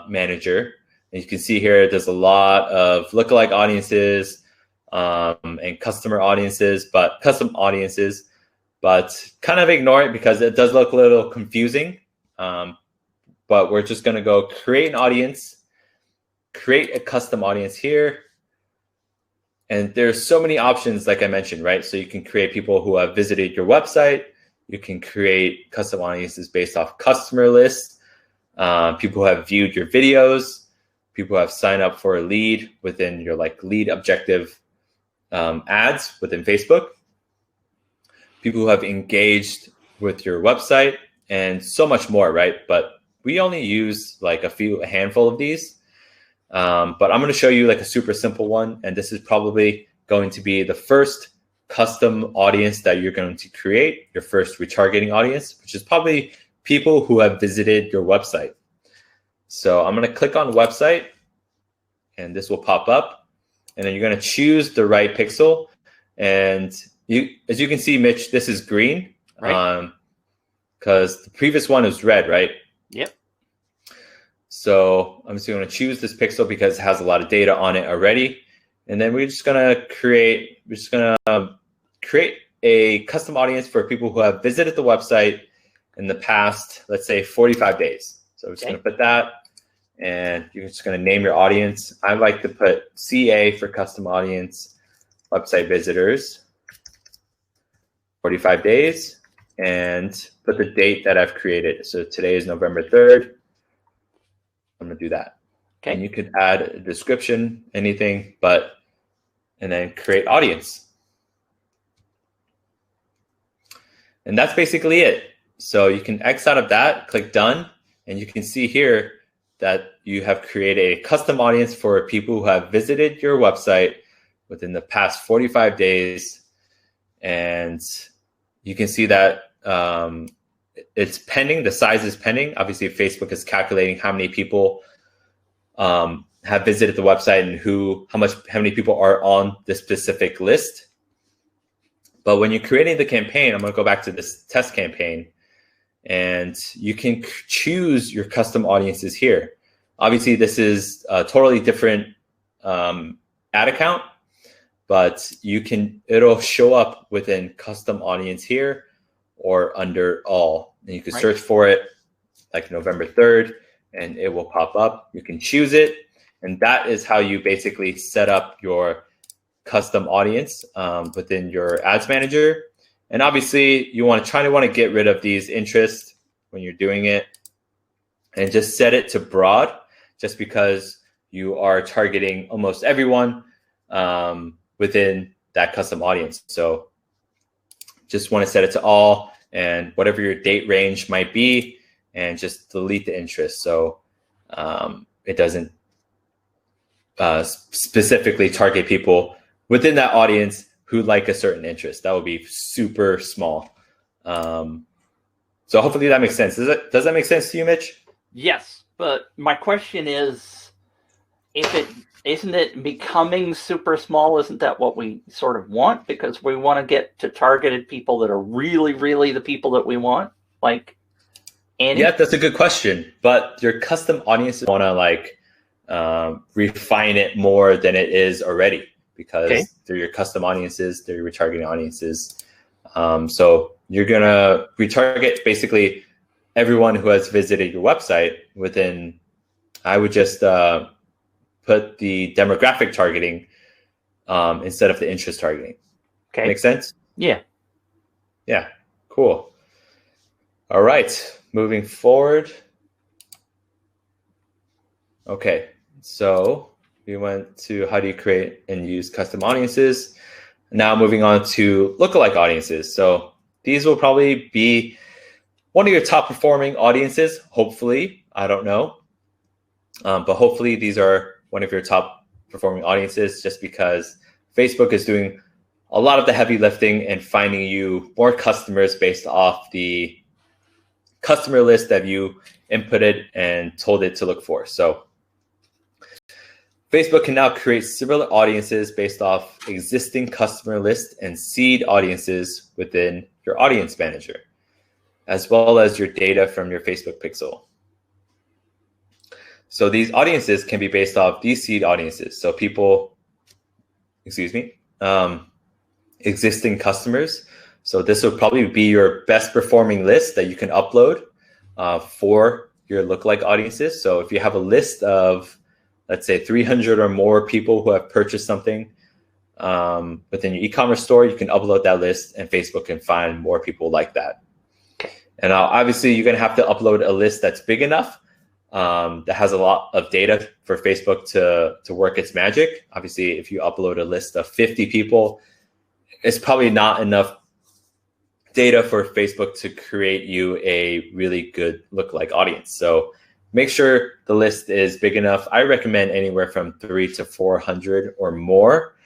manager. And you can see here, there's a lot of lookalike audiences, and custom audiences, but kind of ignore it because it does look a little confusing. But we're just going to go create an audience, create a custom audience here. And there's so many options, like I mentioned, right? So you can create people who have visited your website. You can create custom audiences based off customer lists, people who have viewed your videos, people who have signed up for a lead within your lead objective ads within Facebook, people who have engaged with your website, and so much more, right? But we only use a handful of these. But I'm going to show you a super simple one. And this is probably going to be the first custom audience that you're going to create, your first retargeting audience, which is probably people who have visited your website. So I'm going to click on website and this will pop up. And then you're going to choose the right pixel. And as you can see, Mitch, this is green. Right. Because the previous one is red, right? Yep. So I'm just going to choose this pixel because it has a lot of data on it already. And then we're just going to create a custom audience for people who have visited the website in the past, let's say 45 days. So we're just going to put that, and you're just going to name your audience. I like to put CA for custom audience, website visitors, 45 days, and put the date that I've created. So today is November 3rd. I'm going to do that. Okay. And you could add a description, anything, and then create audience. And that's basically it. So you can X out of that, click done, and you can see here that you have created a custom audience for people who have visited your website within the past 45 days. And you can see that it's pending. The size is pending. Obviously, Facebook is calculating how many people have visited the website and how many people are on the specific list. But when you're creating the campaign, I'm going to go back to this test campaign, and you can choose your custom audiences here. Obviously, this is a totally different ad account, but it'll show up within custom audience here or under all. And you can search for it like November 3rd, and it will pop up. You can choose it. And that is how you basically set up your custom audience within your ads manager. And obviously, you want to get rid of these interests when you're doing it, and just set it to broad, just because you are targeting almost everyone within that custom audience. So just want to set it to all, and whatever your date range might be, and just delete the interest. So it doesn't specifically target people within that audience who like a certain interest. That would be super small. So hopefully that makes sense. Does that make sense to you, Mitch? Yes, but my question is, isn't it becoming super small? Isn't that what we sort of want? Because we want to get to targeted people that are really, really the people that we want. Like, Annie? Yeah, that's a good question. But your custom audiences want to refine it more than it is already, because they're your custom audiences, they're your retargeting audiences. So you're gonna retarget basically everyone who has visited your website within. I would just put the demographic targeting instead of the interest targeting. Okay. Make sense? Yeah. Yeah. Cool. All right. Moving forward. Okay. So we went to how do you create and use custom audiences. Now moving on to lookalike audiences. So these will probably be one of your top performing audiences. Hopefully, I don't know. But hopefully these are one of your top performing audiences, just because Facebook is doing a lot of the heavy lifting and finding you more customers based off the customer list that you inputted and told it to look for. So Facebook can now create similar audiences based off existing customer lists and seed audiences within your audience manager, as well as your data from your Facebook pixel. So these audiences can be based off these seed audiences. So people, excuse me, existing customers. So this will probably be your best performing list that you can upload for your lookalike audiences. So if you have a list of, let's say, 300 or more people who have purchased something within your e-commerce store, you can upload that list and Facebook can find more people like that. And obviously, you're going to have to upload a list that's big enough that has a lot of data for Facebook to work its magic. Obviously, if you upload a list of 50 people, it's probably not enough data for Facebook to create you a really good lookalike audience. So make sure the list is big enough. I recommend anywhere from 300 to 400 or more.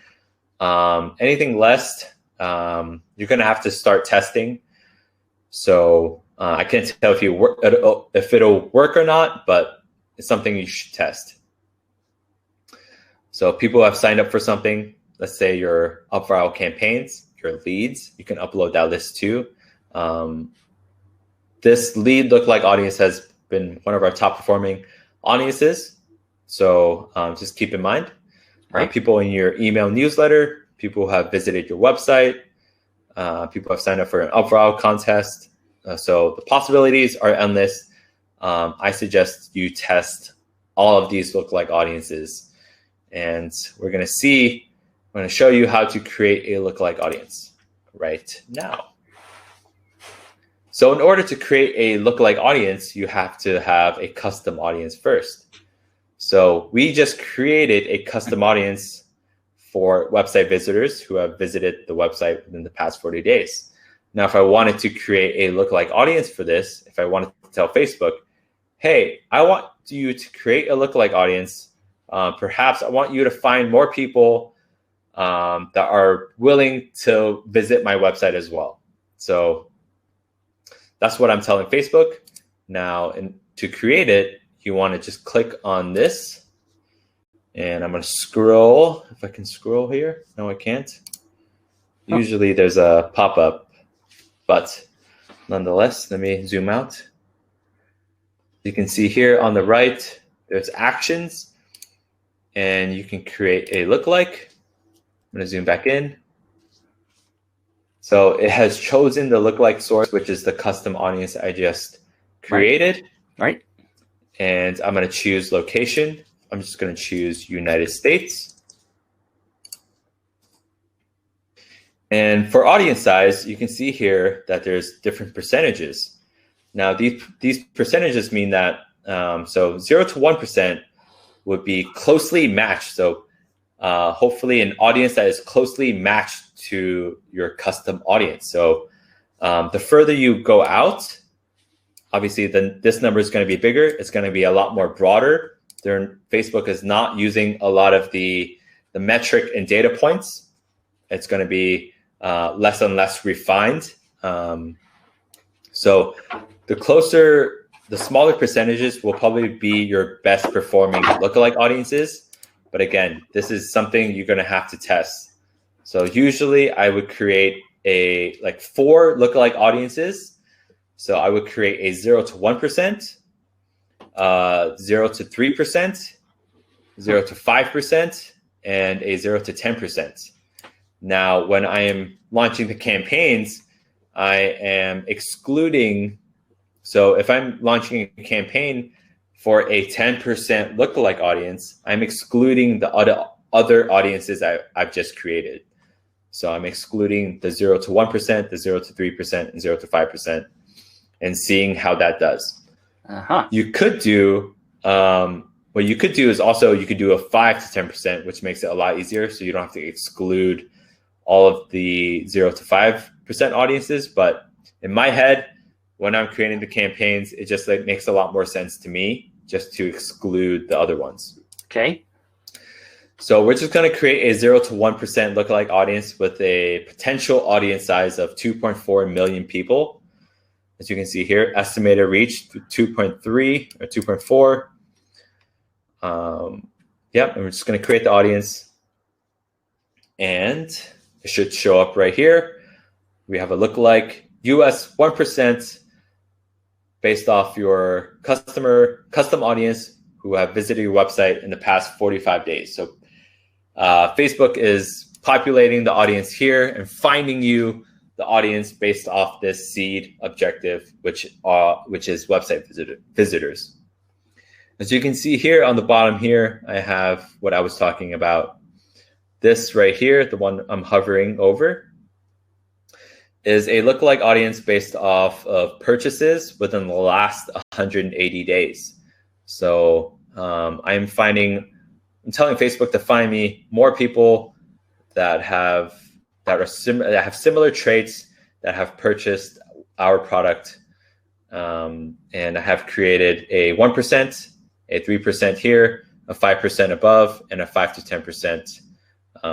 Anything less, you're going to have to start testing. So I can't tell if it'll work or not, but it's something you should test. So people have signed up for something. Let's say your UpViral campaigns, your leads, you can upload that list too. This lead lookalike audience has been one of our top performing audiences. So just keep in mind, people in your email newsletter, people who have visited your website, people have signed up for an UpViral contest. So the possibilities are endless. I suggest you test all of these lookalike audiences. And we're going to show you how to create a lookalike audience right now. So in order to create a lookalike audience, you have to have a custom audience first. So we just created a custom audience for website visitors who have visited the website within the past 40 days. Now, if I wanted to create a lookalike audience for this, if I wanted to tell Facebook, hey, I want you to create a lookalike audience. Perhaps I want you to find more people that are willing to visit my website as well. So that's what I'm telling Facebook. Now, to create it, you want to just click on this. And I'm going to scroll. If I can scroll here. No, I can't. Usually there's a pop-up. But nonetheless, let me zoom out. You can see here on the right, there's actions. And you can create a lookalike. I'm going to zoom back in. So it has chosen the lookalike source, which is the custom audience I just created. Right. And I'm going to choose location. I'm just going to choose United States. And for audience size, you can see here that there's different percentages. Now, these percentages mean that so 0 to 1% would be closely matched. So hopefully an audience that is closely matched to your custom audience. So the further you go out, obviously then this number is going to be bigger. It's going to be a lot more broader. Facebook is not using a lot of the metric and data points. It's going to be less and less refined. So the smaller percentages will probably be your best performing lookalike audiences. But again, this is something you're going to have to test. So usually I would create 4 lookalike audiences. So I would create a 0 to 1%, 0 to 3%, 0 to 5%, and a 0 to 10%. Now, when I am launching the campaigns, I am excluding. So if I'm launching a campaign for a 10% lookalike audience, I'm excluding the other audiences I've just created. So I'm excluding the 0 to 1%, the 0 to 3%, and 0 to 5%, and seeing how that does. You could do, what you could do is also, you could do a 5 to 10%, which makes it a lot easier. So you don't have to exclude all of the 0 to 5% audiences. But in my head, when I'm creating the campaigns, it just makes a lot more sense to me just to exclude the other ones. Okay. So we're just going to create a 0 to 1% lookalike audience with a potential audience size of 2.4 million people. As you can see here, estimated reach 2.3 or 2.4. Yep, and we're just going to create the audience. And it should show up right here. We have a lookalike US 1% based off your custom audience who have visited your website in the past 45 days. So Facebook is populating the audience here and finding you the audience based off this seed objective, which is website visitors. As you can see here on the bottom here, I have what I was talking about. This right here, the one I'm hovering over, is a lookalike audience based off of purchases within the last 180 days. So I'm telling Facebook to find me more people that have similar traits, that have purchased our product, and I have created a 1%, a 3% here, a 5% above, and a 5 to 10%,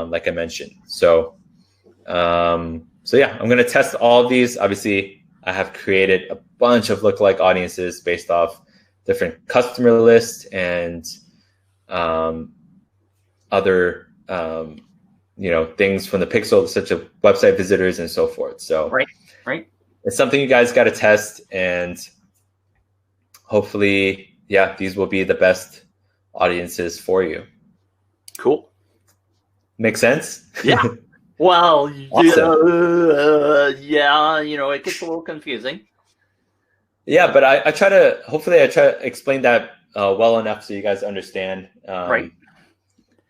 like I mentioned. So yeah, I'm going to test all of these. Obviously, I have created a bunch of lookalike audiences based off different customer lists and other things from the pixel, such as website visitors and so forth. So right. It's something you guys got to test, and hopefully, yeah, these will be the best audiences for you. Cool. Make sense? Yeah. Well, Awesome. yeah, it gets a little confusing. Yeah, but I try to explain that well enough so you guys understand. Right.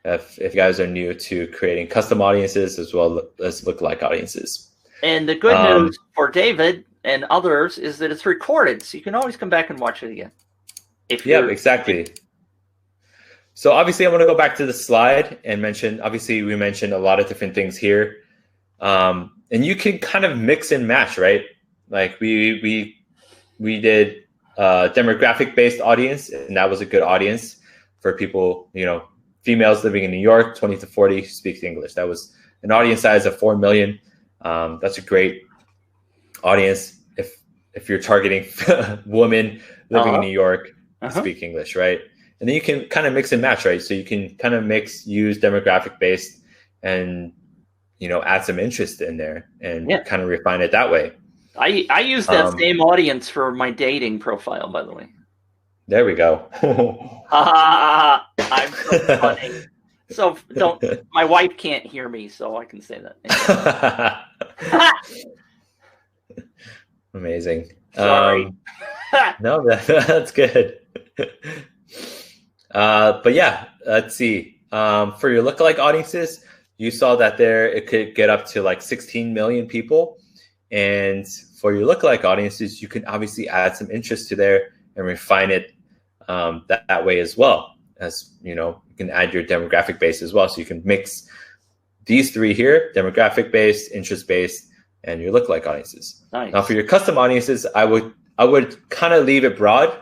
If you guys are new to creating custom audiences as well as lookalike audiences. And the good news for David and others is that it's recorded, so you can always come back and watch it again. Yeah, exactly. So obviously, I want to go back to the slide and obviously, we mentioned a lot of different things here. And you can kind of mix and match, right? Like we did demographic-based audience, and that was a good audience for people, females living in New York, 20 to 40, speaks English. That was an audience size of 4 million. That's a great audience if you're targeting women living in New York to speak English, right? And then you can kind of mix and match, right? So you can kind of use demographic based and, add some interest in there and kind of refine it that way. I use that same audience for my dating profile, by the way. There we go. I'm so funny. So my wife can't hear me, so I can say that. Amazing. Sorry. No, that's good. But yeah, let's see. For your lookalike audiences, you saw that it could get up to like 16 million people. And for your lookalike audiences, you can obviously add some interest to there and refine it that way as well. As you can add your demographic base as well. So you can mix these three here: demographic based, interest based, and your lookalike audiences. Nice. Now for your custom audiences, I would kind of leave it broad.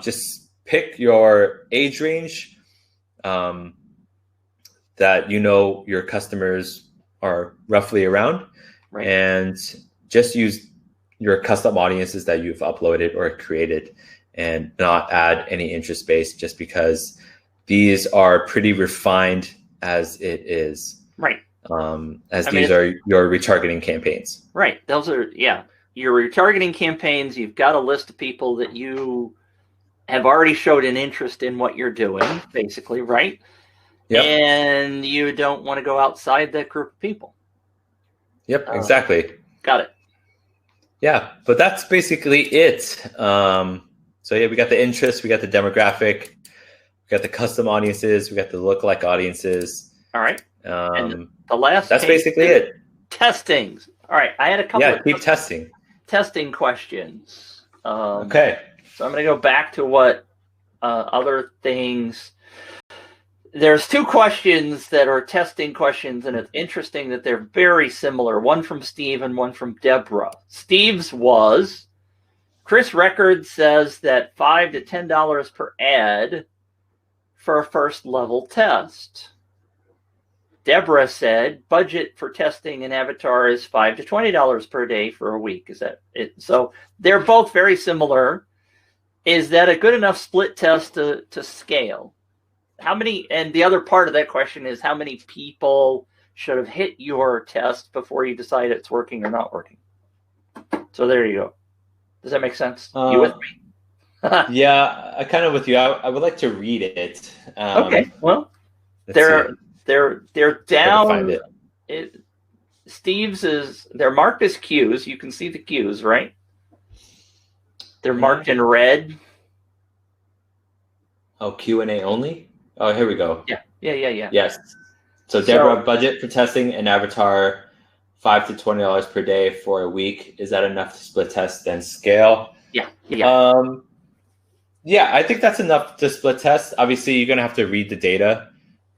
Just pick your age range that your customers are roughly around, right, and just use your custom audiences that you've uploaded or created, and not add any interest base, just because these are pretty refined as it is. Right. These are your retargeting campaigns. Right. Those are, your retargeting campaigns. You've got a list of people that you have already showed an interest in what you're doing, basically, right? Yep. And you don't want to go outside that group of people. Yep, exactly. Got it. Yeah, but that's basically it. So yeah, we got the interest, we got the demographic, we got the custom audiences, we got the lookalike audiences. All right. And the last. That's basically it. Testings. All right. I had a couple. Yeah, keep testing. Testing questions. Okay. So I'm going to go back to what other things. There's two questions that are testing questions, and it's interesting that they're very similar. One from Steve and one from Deborah. Steve's was, Chris Records says that $5 to $10 per ad for a first level test. Deborah said budget for testing an avatar is $5 to $20 per day for a week. Is that it? So they're both very similar. Is that a good enough split test to scale? How many, and the other part of that question is how many people should have hit your test before you decide it's working or not working? So there you go. Does that make sense? You with me? Yeah, I kind of with you. I would like to read it. Okay. Well, there They're Gotta down. find it. Steve's they're marked as Qs. You can see the Qs, right? They're marked in red. Oh, Q&A only? Oh, here we go. Yeah. Yes. So Deborah, budget for testing an avatar, $5 to $20 per day for a week. Is that enough to split test then scale? Yeah. Yeah, I think that's enough to split test. Obviously, you're going to have to read the data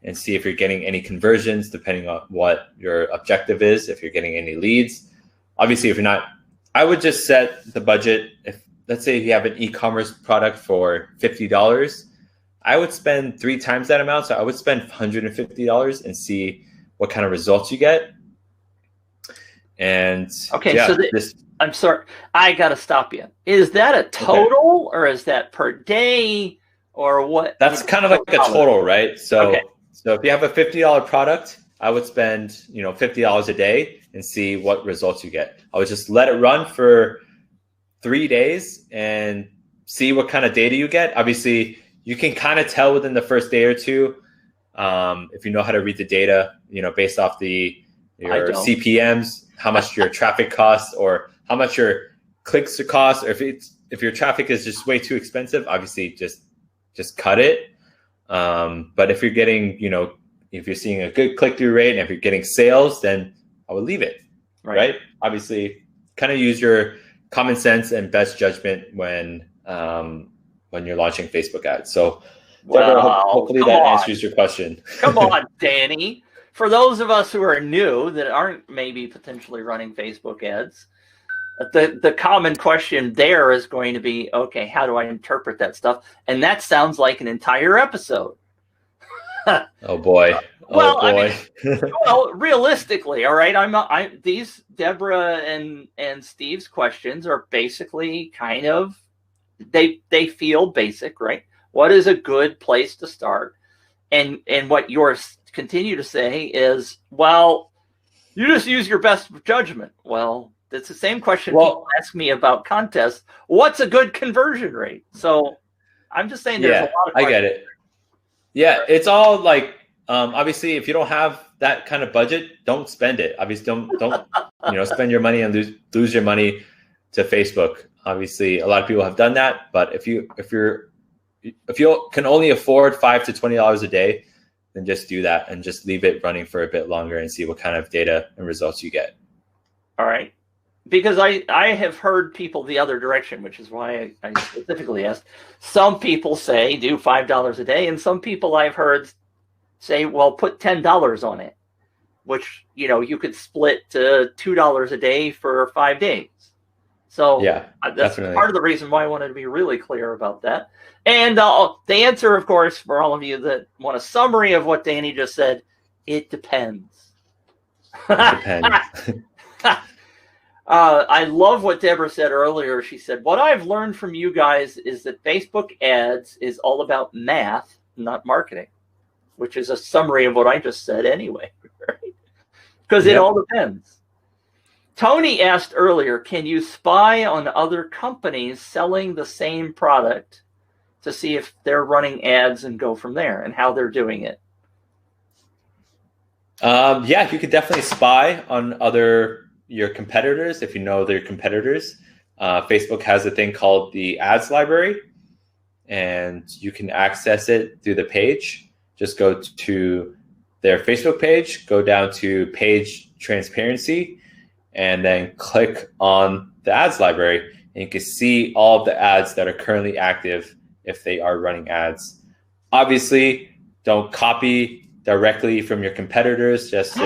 and see if you're getting any conversions, depending on what your objective is, if you're getting any leads. Obviously, if you're not, I would just set the budget. If let's say you have an e-commerce product for $50, I would spend 3 times that amount. So I would spend $150 and see what kind of results you get. And okay, so I'm sorry, I got to stop you. Is that a total or is that per day or what? That's kind of like a total, right? So if you have a $50 product, I would spend, $50 a day and see what results you get. I would just let it run for 3 days and see what kind of data you get. Obviously, you can kind of tell within the first day or two if you know how to read the data, based off your CPMs, how much your traffic costs or how much your clicks cost. Or if your traffic is just way too expensive, obviously just cut it. But if you're getting, if you're seeing a good click-through rate and if you're getting sales, then I would leave it, right? Obviously, kind of use your common sense and best judgment when you're launching Facebook ads. So hopefully that answers your question. Come on, Danny. For those of us who are new that aren't maybe potentially running Facebook ads, the common question there is going to be, okay, how do I interpret that stuff? And that sounds like an entire episode. Oh boy. I mean, well, realistically, all right. These Deborah and Steve's questions are basically kind of they feel basic, right? What is a good place to start? And what yours continue to say is, well, you just use your best judgment. Well, it's the same question people ask me about contests. What's a good conversion rate? So I'm just saying there's a lot of questions. I get it. Yeah, it's all like obviously if you don't have that kind of budget, don't spend it. Obviously don't spend your money and lose your money to Facebook. Obviously a lot of people have done that, but if you can only afford $5 to $20 a day, then just do that and just leave it running for a bit longer and see what kind of data and results you get. All right. Because I have heard people the other direction, which is why I specifically asked. Some people say do $5 a day, and some people I've heard say, well, put $10 on it, which, you could split to $2 a day for 5 days. So that's definitely part of the reason why I wanted to be really clear about that. And the answer, of course, for all of you that want a summary of what Danny just said, it depends. It depends. I love what Deborah said earlier. She said, what I've learned from you guys is that Facebook ads is all about math, not marketing, which is a summary of what I just said anyway, right? Because it all depends. Tony asked earlier, can you spy on other companies selling the same product to see if they're running ads and go from there and how they're doing it? You could definitely spy on your competitors if you know their competitors. Facebook has a thing called the ads library, and you can access it through the page. Just go to their Facebook page, go down to page transparency, and then click on the ads library, and you can see all of the ads that are currently active if they are running ads. Obviously, don't copy directly from your competitors. Just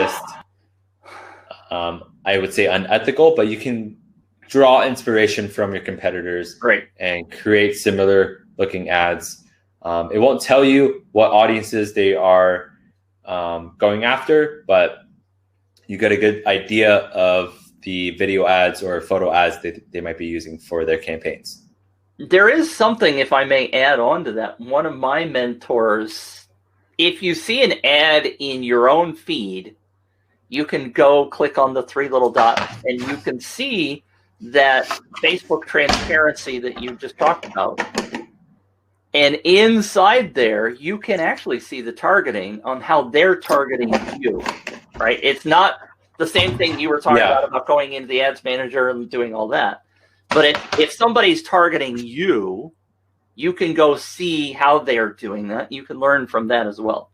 I would say unethical, but you can draw inspiration from your competitors and create similar looking ads. It won't tell you what audiences they are going after, but you get a good idea of the video ads or photo ads they might be using for their campaigns. There is something, if I may add on to that. One of my mentors, if you see an ad in your own feed, you can go click on the 3 little dots and you can see that Facebook transparency that you just talked about. And inside there, you can actually see the targeting on how they're targeting you, right? It's not the same thing you were talking about going into the ads manager and doing all that. But if somebody's targeting you, you can go see how they're doing that. You can learn from that as well.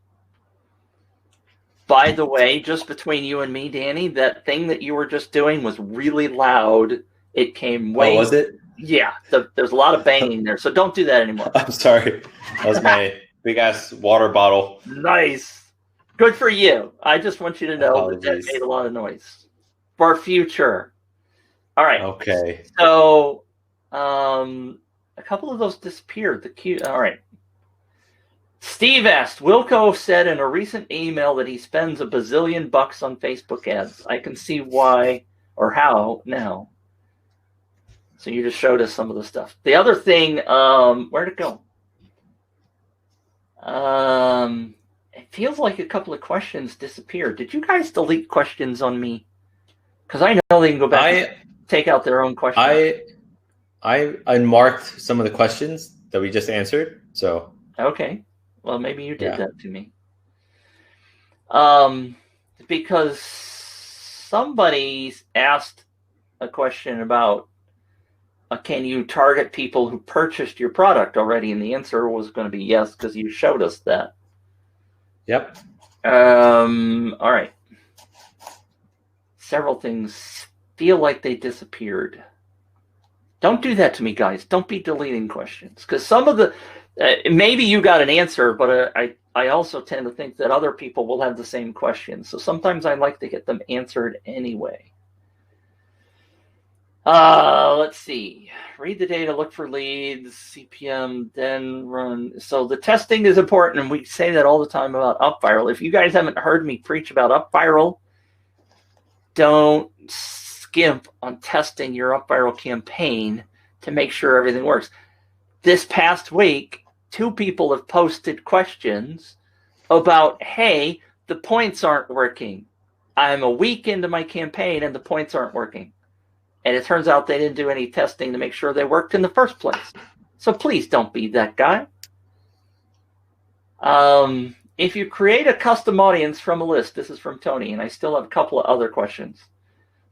By the way, just between you and me, Danny, that thing that you were just doing was really loud. It came way... Oh, was it? Yeah, there's a lot of banging there, so don't do that anymore. I'm sorry. That was my big-ass water bottle. Nice. Good for you. I just want you to know that made a lot of noise. For future. All right. Okay. So, a couple of those disappeared. All right. Steve asked, Wilco said in a recent email that he spends $1 bazillion on Facebook ads. I can see why or how now. So you just showed us some of the stuff. The other thing, where'd it go? It feels like a couple of questions disappeared. Did you guys delete questions on me? Because I know they can go back and take out their own questions. I unmarked some of the questions that we just answered. So okay. Well, maybe you did that to me. Because somebody asked a question about can you target people who purchased your product already? And the answer was going to be yes, because you showed us that. Yep. All right. Several things feel like they disappeared. Don't do that to me, guys. Don't be deleting questions. Because some of the... maybe you got an answer, but I also tend to think that other people will have the same questions. So sometimes I like to get them answered anyway. Let's see. Read the data, look for leads, CPM, then run. So the testing is important, and we say that all the time about UpViral. If you guys haven't heard me preach about UpViral, don't skimp on testing your UpViral campaign to make sure everything works. This past week, 2 people have posted questions about, hey, the points aren't working. I'm a week into my campaign and the points aren't working. And it turns out they didn't do any testing to make sure they worked in the first place. So please don't be that guy. If you create a custom audience from a list, this is from Tony, and I still have a couple of other questions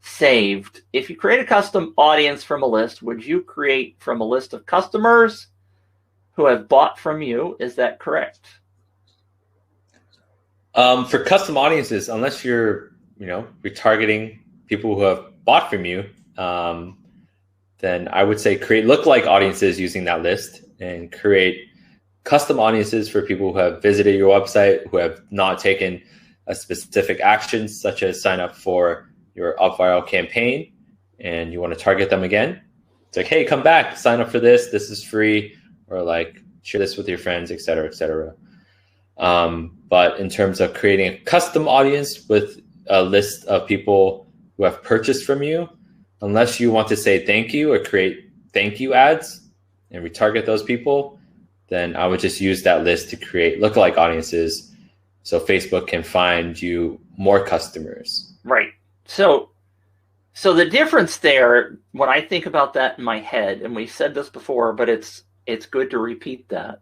saved. If you create a custom audience from a list, would you create from a list of customers who have bought from you? Is that correct? For custom audiences, unless you're retargeting people who have bought from you, then I would say create lookalike audiences using that list and create custom audiences for people who have visited your website, who have not taken a specific action, such as sign up for your UpViral campaign, and you want to target them again. It's like, hey, come back, sign up for this. This is free, or like share this with your friends, et cetera, et cetera. But in terms of creating a custom audience with a list of people who have purchased from you, unless you want to say thank you or create thank you ads and retarget those people, then I would just use that list to create lookalike audiences so Facebook can find you more customers. Right. So the difference there, when I think about that in my head, and we've said this before, but it's good to repeat that.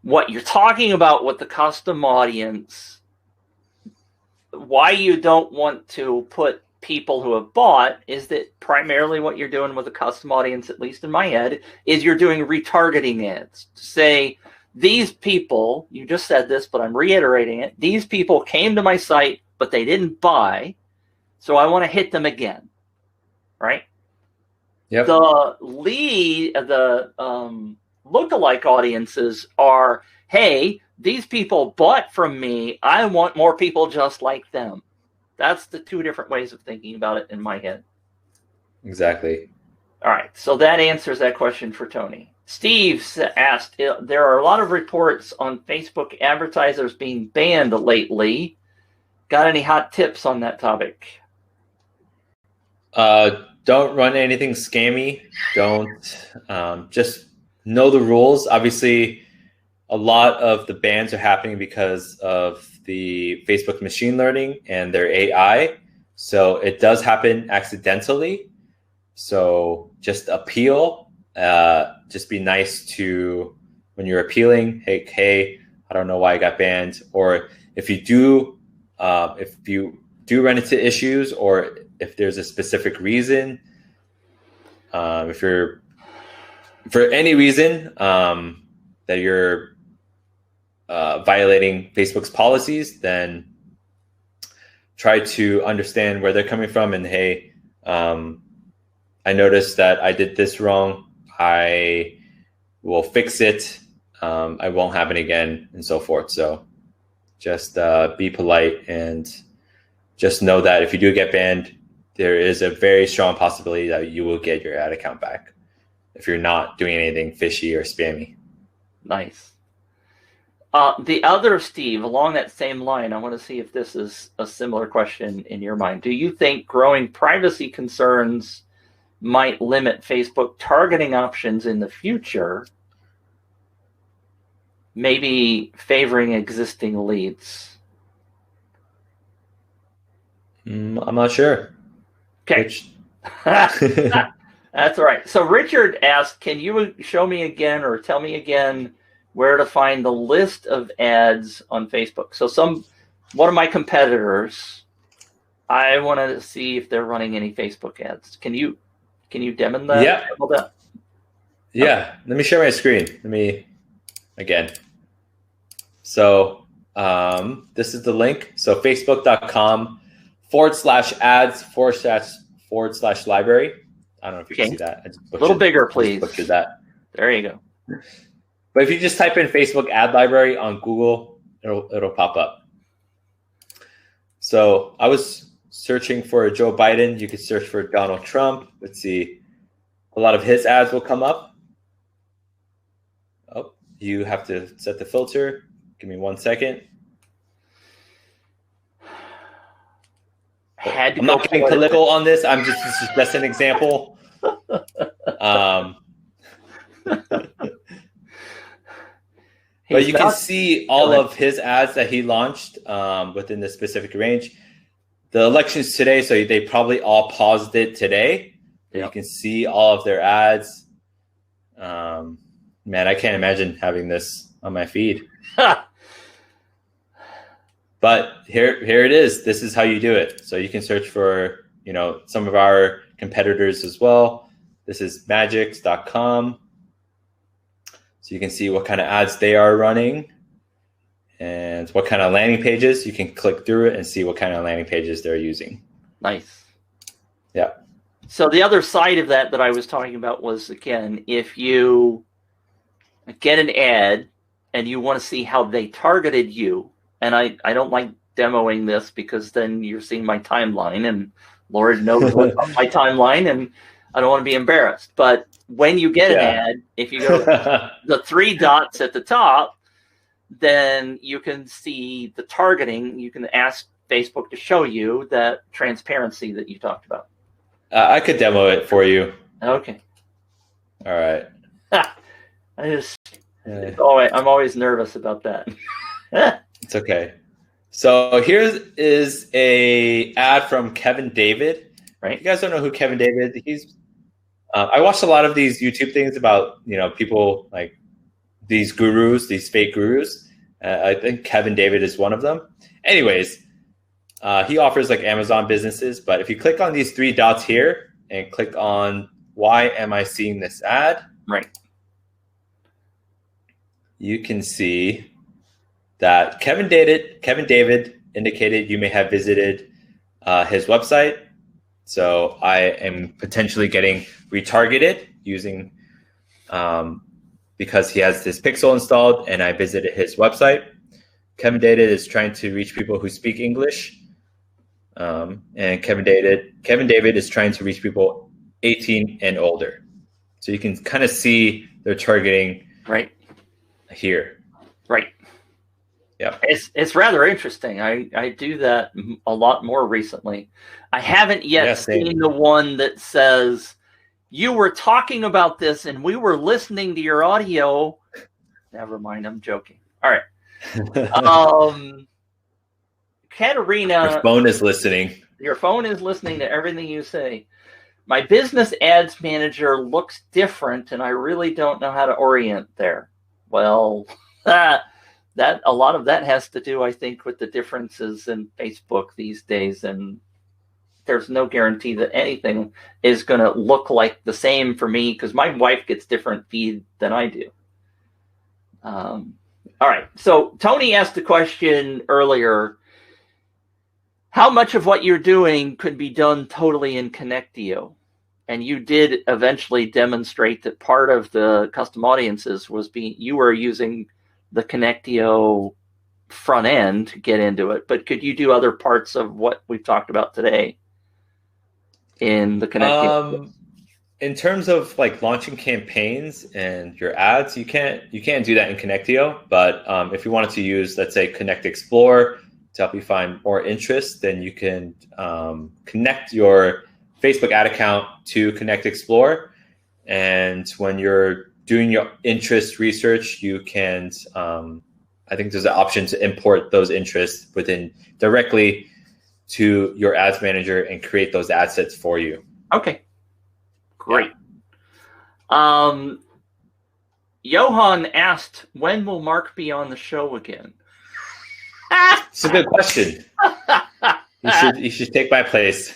What you're talking about with the custom audience, why you don't want to put people who have bought is that primarily what you're doing with a custom audience, at least in my head, is you're doing retargeting ads. To say, these people, you just said this, but I'm reiterating it, these people came to my site, but they didn't buy, so I want to hit them again, right? Yep. The lookalike audiences are, hey, these people bought from me, I want more people just like them. That's the 2 different ways of thinking about it in my head. Exactly. All right, so that answers that question for Tony. Steve asked, there are a lot of reports on Facebook advertisers being banned lately. Got any hot tips on that topic? Don't run anything scammy. Don't just know the rules. Obviously, a lot of the bans are happening because of the Facebook machine learning and their AI. So it does happen accidentally. So just appeal. Just be nice to when you're appealing, hey, I don't know why I got banned, or if you do run into issues, or if there's a specific reason, if you're for any reason that you're violating Facebook's policies, then try to understand where they're coming from. And hey, I noticed that I did this wrong. I will fix it. I won't happen again, and so forth. So just be polite, and just know that if you do get banned, there is a very strong possibility that you will get your ad account back if you're not doing anything fishy or spammy. Nice. The other, Steve, along that same line, I want to see if this is a similar question in your mind. Do you think growing privacy concerns might limit Facebook targeting options in the future, maybe favoring existing leads? I'm not sure. Okay. That's all right. So Richard asked, can you show me again or tell me again where to find the list of ads on Facebook? So one of my competitors, I want to see if they're running any Facebook ads. Can you demo that? Yeah. Yeah. Okay. Let me share my screen. Again. So this is the link. So facebook.com/ads/library. I don't know if you can see that. A little bigger, please. Butchered that. There you go. But if you just type in Facebook ad library on Google, it'll pop up. So I was searching for Joe Biden. You could search for Donald Trump. Let's see. A lot of his ads will come up. Oh, you have to set the filter. Give me 1 second. I'm not getting political on this. This is just an example. But you can see all of his ads that he launched within the specific range. The election's today, so they probably all paused it today. Yep. You can see all of their ads. Man, I can't imagine having this on my feed. But here it is. This is how you do it. So you can search for, some of our competitors as well. This is magix.com. So you can see what kind of ads they are running and what kind of landing pages. You can click through it and see what kind of landing pages they're using. Nice. Yeah. So the other side of that I was talking about was, again, if you get an ad and you want to see how they targeted you, and I don't like demoing this because then you're seeing my timeline, and Lord knows what's on my timeline, and I don't want to be embarrassed. But when you get an ad, if you go to the 3 dots at the top, then you can see the targeting. You can ask Facebook to show you that transparency that you talked about. I could demo it for you. Okay. All right. I'm always nervous about that. It's okay. So here is a ad from Kevin David. Right. If you guys don't know who Kevin David, he's. I watched a lot of these YouTube things about people like these gurus, these fake gurus. I think Kevin David is one of them. Anyways, he offers like Amazon businesses. But if you click on these 3 dots here and click on why am I seeing this ad? Right. You can see that Kevin David indicated you may have visited his website. So I am potentially getting retargeted using because he has this pixel installed and I visited his website. Kevin David is trying to reach people who speak English. And Kevin David is trying to reach people 18 and older. So you can kind of see their targeting right here. Right. Yeah. It's rather interesting. I do that a lot more recently. I haven't yet seen the one that says, you were talking about this and we were listening to your audio. Never mind, I'm joking. All right. Katerina. Your phone is listening. Your phone is listening to everything you say. My business ads manager looks different and I really don't know how to orient there. Well, that a lot of that has to do, I think, with the differences in Facebook these days, and there's no guarantee that anything is going to look like the same for me because my wife gets different feed than I do. All right. So Tony asked a question earlier. How much of what you're doing could be done totally in Connectio? And you did eventually demonstrate that part of the custom audiences was you were using the Connectio front end to get into it. But could you do other parts of what we've talked about today in the Connectio? In terms of like launching campaigns and your ads, you can't do that in Connectio. But if you wanted to use, let's say, Connect Explore to help you find more interest, then you can connect your Facebook ad account to Connect Explore. And when you're doing your interest research, you can, I think there's an option to import those interests directly to your ads manager and create those ad sets for you. Okay. Great. Yeah. Johan asked, when will Mark be on the show again? It's a good question. You should take my place.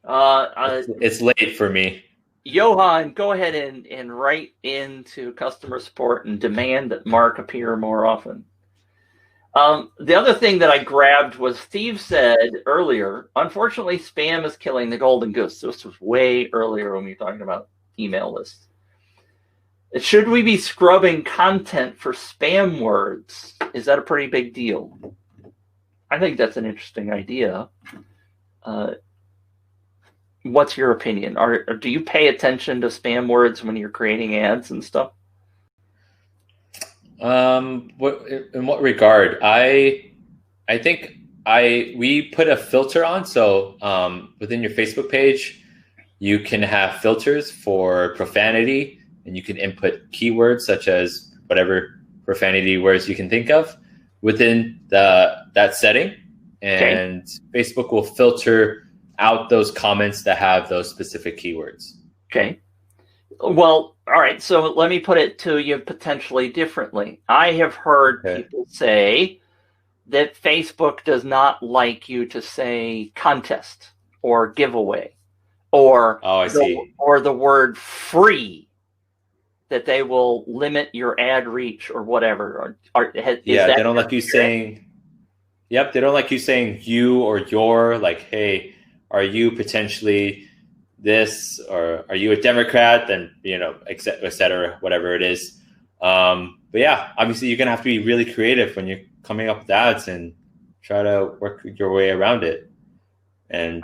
It's late for me. Johan, go ahead and write into customer support and demand that Mark appear more often. The other thing that I grabbed was Steve said earlier, unfortunately, spam is killing the golden goose. This was way earlier when we were talking about email lists. Should we be scrubbing content for spam words? Is that a pretty big deal? I think that's an interesting idea. What's your opinion? Do you pay attention to spam words when you're creating ads and stuff? In what regard? I think we put a filter on. So within your Facebook page, you can have filters for profanity, and you can input keywords such as whatever profanity words you can think of within that setting, and Facebook will filter out those comments that have those specific keywords. Okay. Well, all right. So let me put it to you potentially differently. I have heard people say that Facebook does not like you to say contest or giveaway or the word free, that they will limit your ad reach or whatever. They don't like you saying. Yep, they don't like you saying you or your, like, hey, are you potentially this, or are you a Democrat? Then, et cetera, whatever it is. But yeah, obviously you're gonna have to be really creative when you're coming up with ads and try to work your way around it, and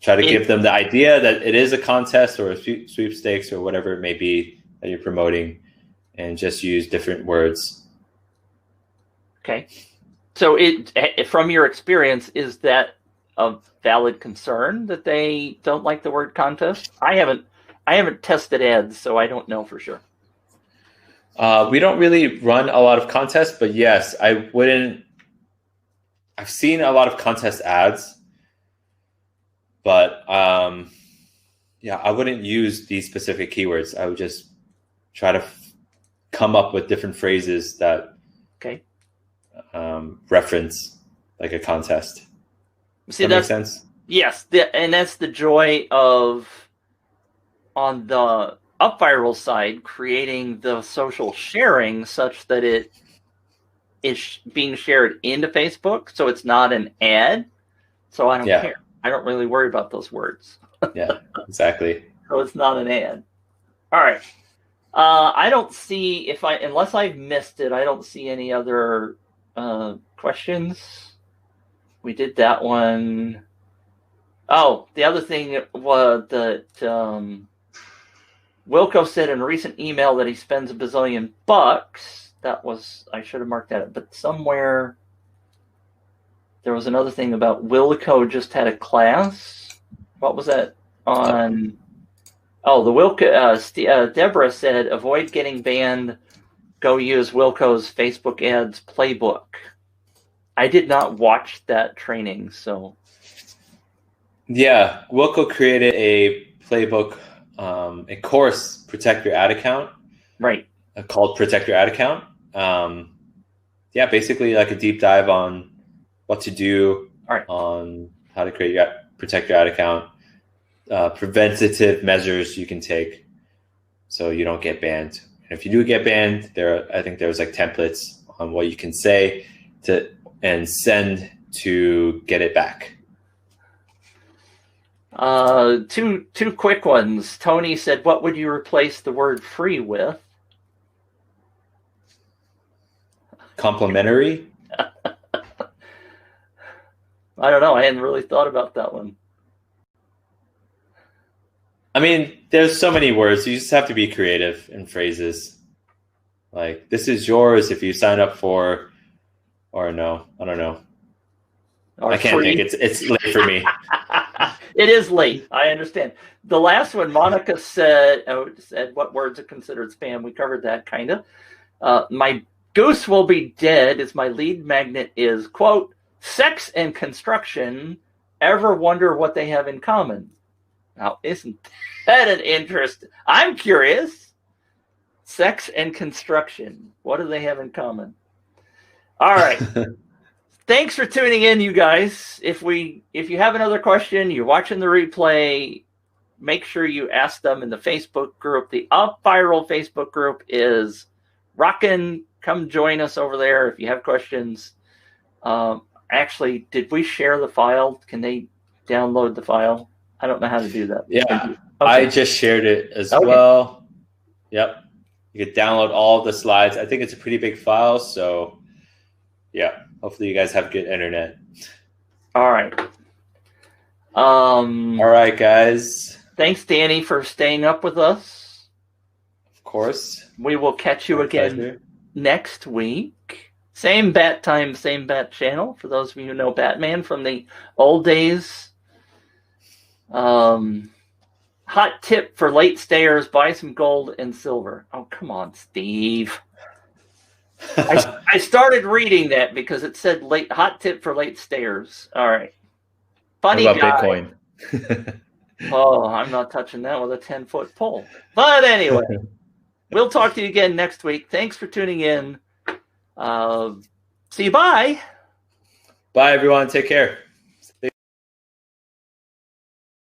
try to give them the idea that it is a contest or a sweepstakes or whatever it may be that you're promoting, and just use different words. Okay. So from your experience, is that a valid concern that they don't like the word contest? I haven't tested ads, so I don't know for sure. We don't really run a lot of contests, but yes, I've seen a lot of contest ads, but I wouldn't use these specific keywords. I would just try to come up with different phrases that reference like a contest. See, that makes sense? Yes, and that's the joy of, on the UpViral side, creating the social sharing such that it is being shared into Facebook, so it's not an ad. So I don't care. I don't really worry about those words. Yeah, exactly. So it's not an ad. All right. I don't see, unless I've missed it, I don't see any other questions. We did that one. Oh, the other thing was that Wilco said in a recent email that he spends $1 bazillion. That was, I should have marked that, but somewhere there was another thing about Wilco just had a class. What was that on? Oh, the Wilco. Deborah said, avoid getting banned. Go use Wilco's Facebook ads playbook. I did not watch that training, so. Yeah, Wilco created a playbook, a course, Protect Your Ad Account. Right. called Protect Your Ad Account. Yeah, basically like a deep dive on what to do, on how to protect your ad account, preventative measures you can take so you don't get banned. And if you do get banned, I think there's like templates on what you can say and send to get it back. Two quick ones. Tony said, what would you replace the word free with? Complimentary? I don't know. I hadn't really thought about that one. I mean, there's so many words. You just have to be creative in phrases. Like, this is yours if you sign up for, or no, I don't know. Or I can't think. It's late for me. It is late. I understand. The last one, Monica said, what words are considered spam? We covered that, kind of. My goose will be dead as my lead magnet is, quote, sex and construction. Ever wonder what they have in common? Now, isn't that an interest? I'm curious. Sex and construction. What do they have in common? All right. Thanks for tuning in, you guys. If you have another question, you're watching the replay, make sure you ask them in the Facebook group. The UpViral Facebook group is rocking. Come join us over there if you have questions. Actually, did we share the file? Can they download the file? I don't know how to do that. Yeah, okay. I just shared it as well. Yep. You could download all of the slides. I think it's a pretty big file, so yeah. Hopefully you guys have good internet. All right. All right, guys. Thanks, Danny, for staying up with us. Of course. We will catch you again next week. Same bat time, same bat channel. For those of you who know Batman from the old days. Hot tip for late stayers, buy some gold and silver. Oh, come on, Steve. I started reading that because it said hot tip for late stayers. All right. Funny what about guy. Bitcoin? Oh, I'm not touching that with a 10-foot pole. But anyway, we'll talk to you again next week. Thanks for tuning in. See you. Bye. Bye, everyone. Take care.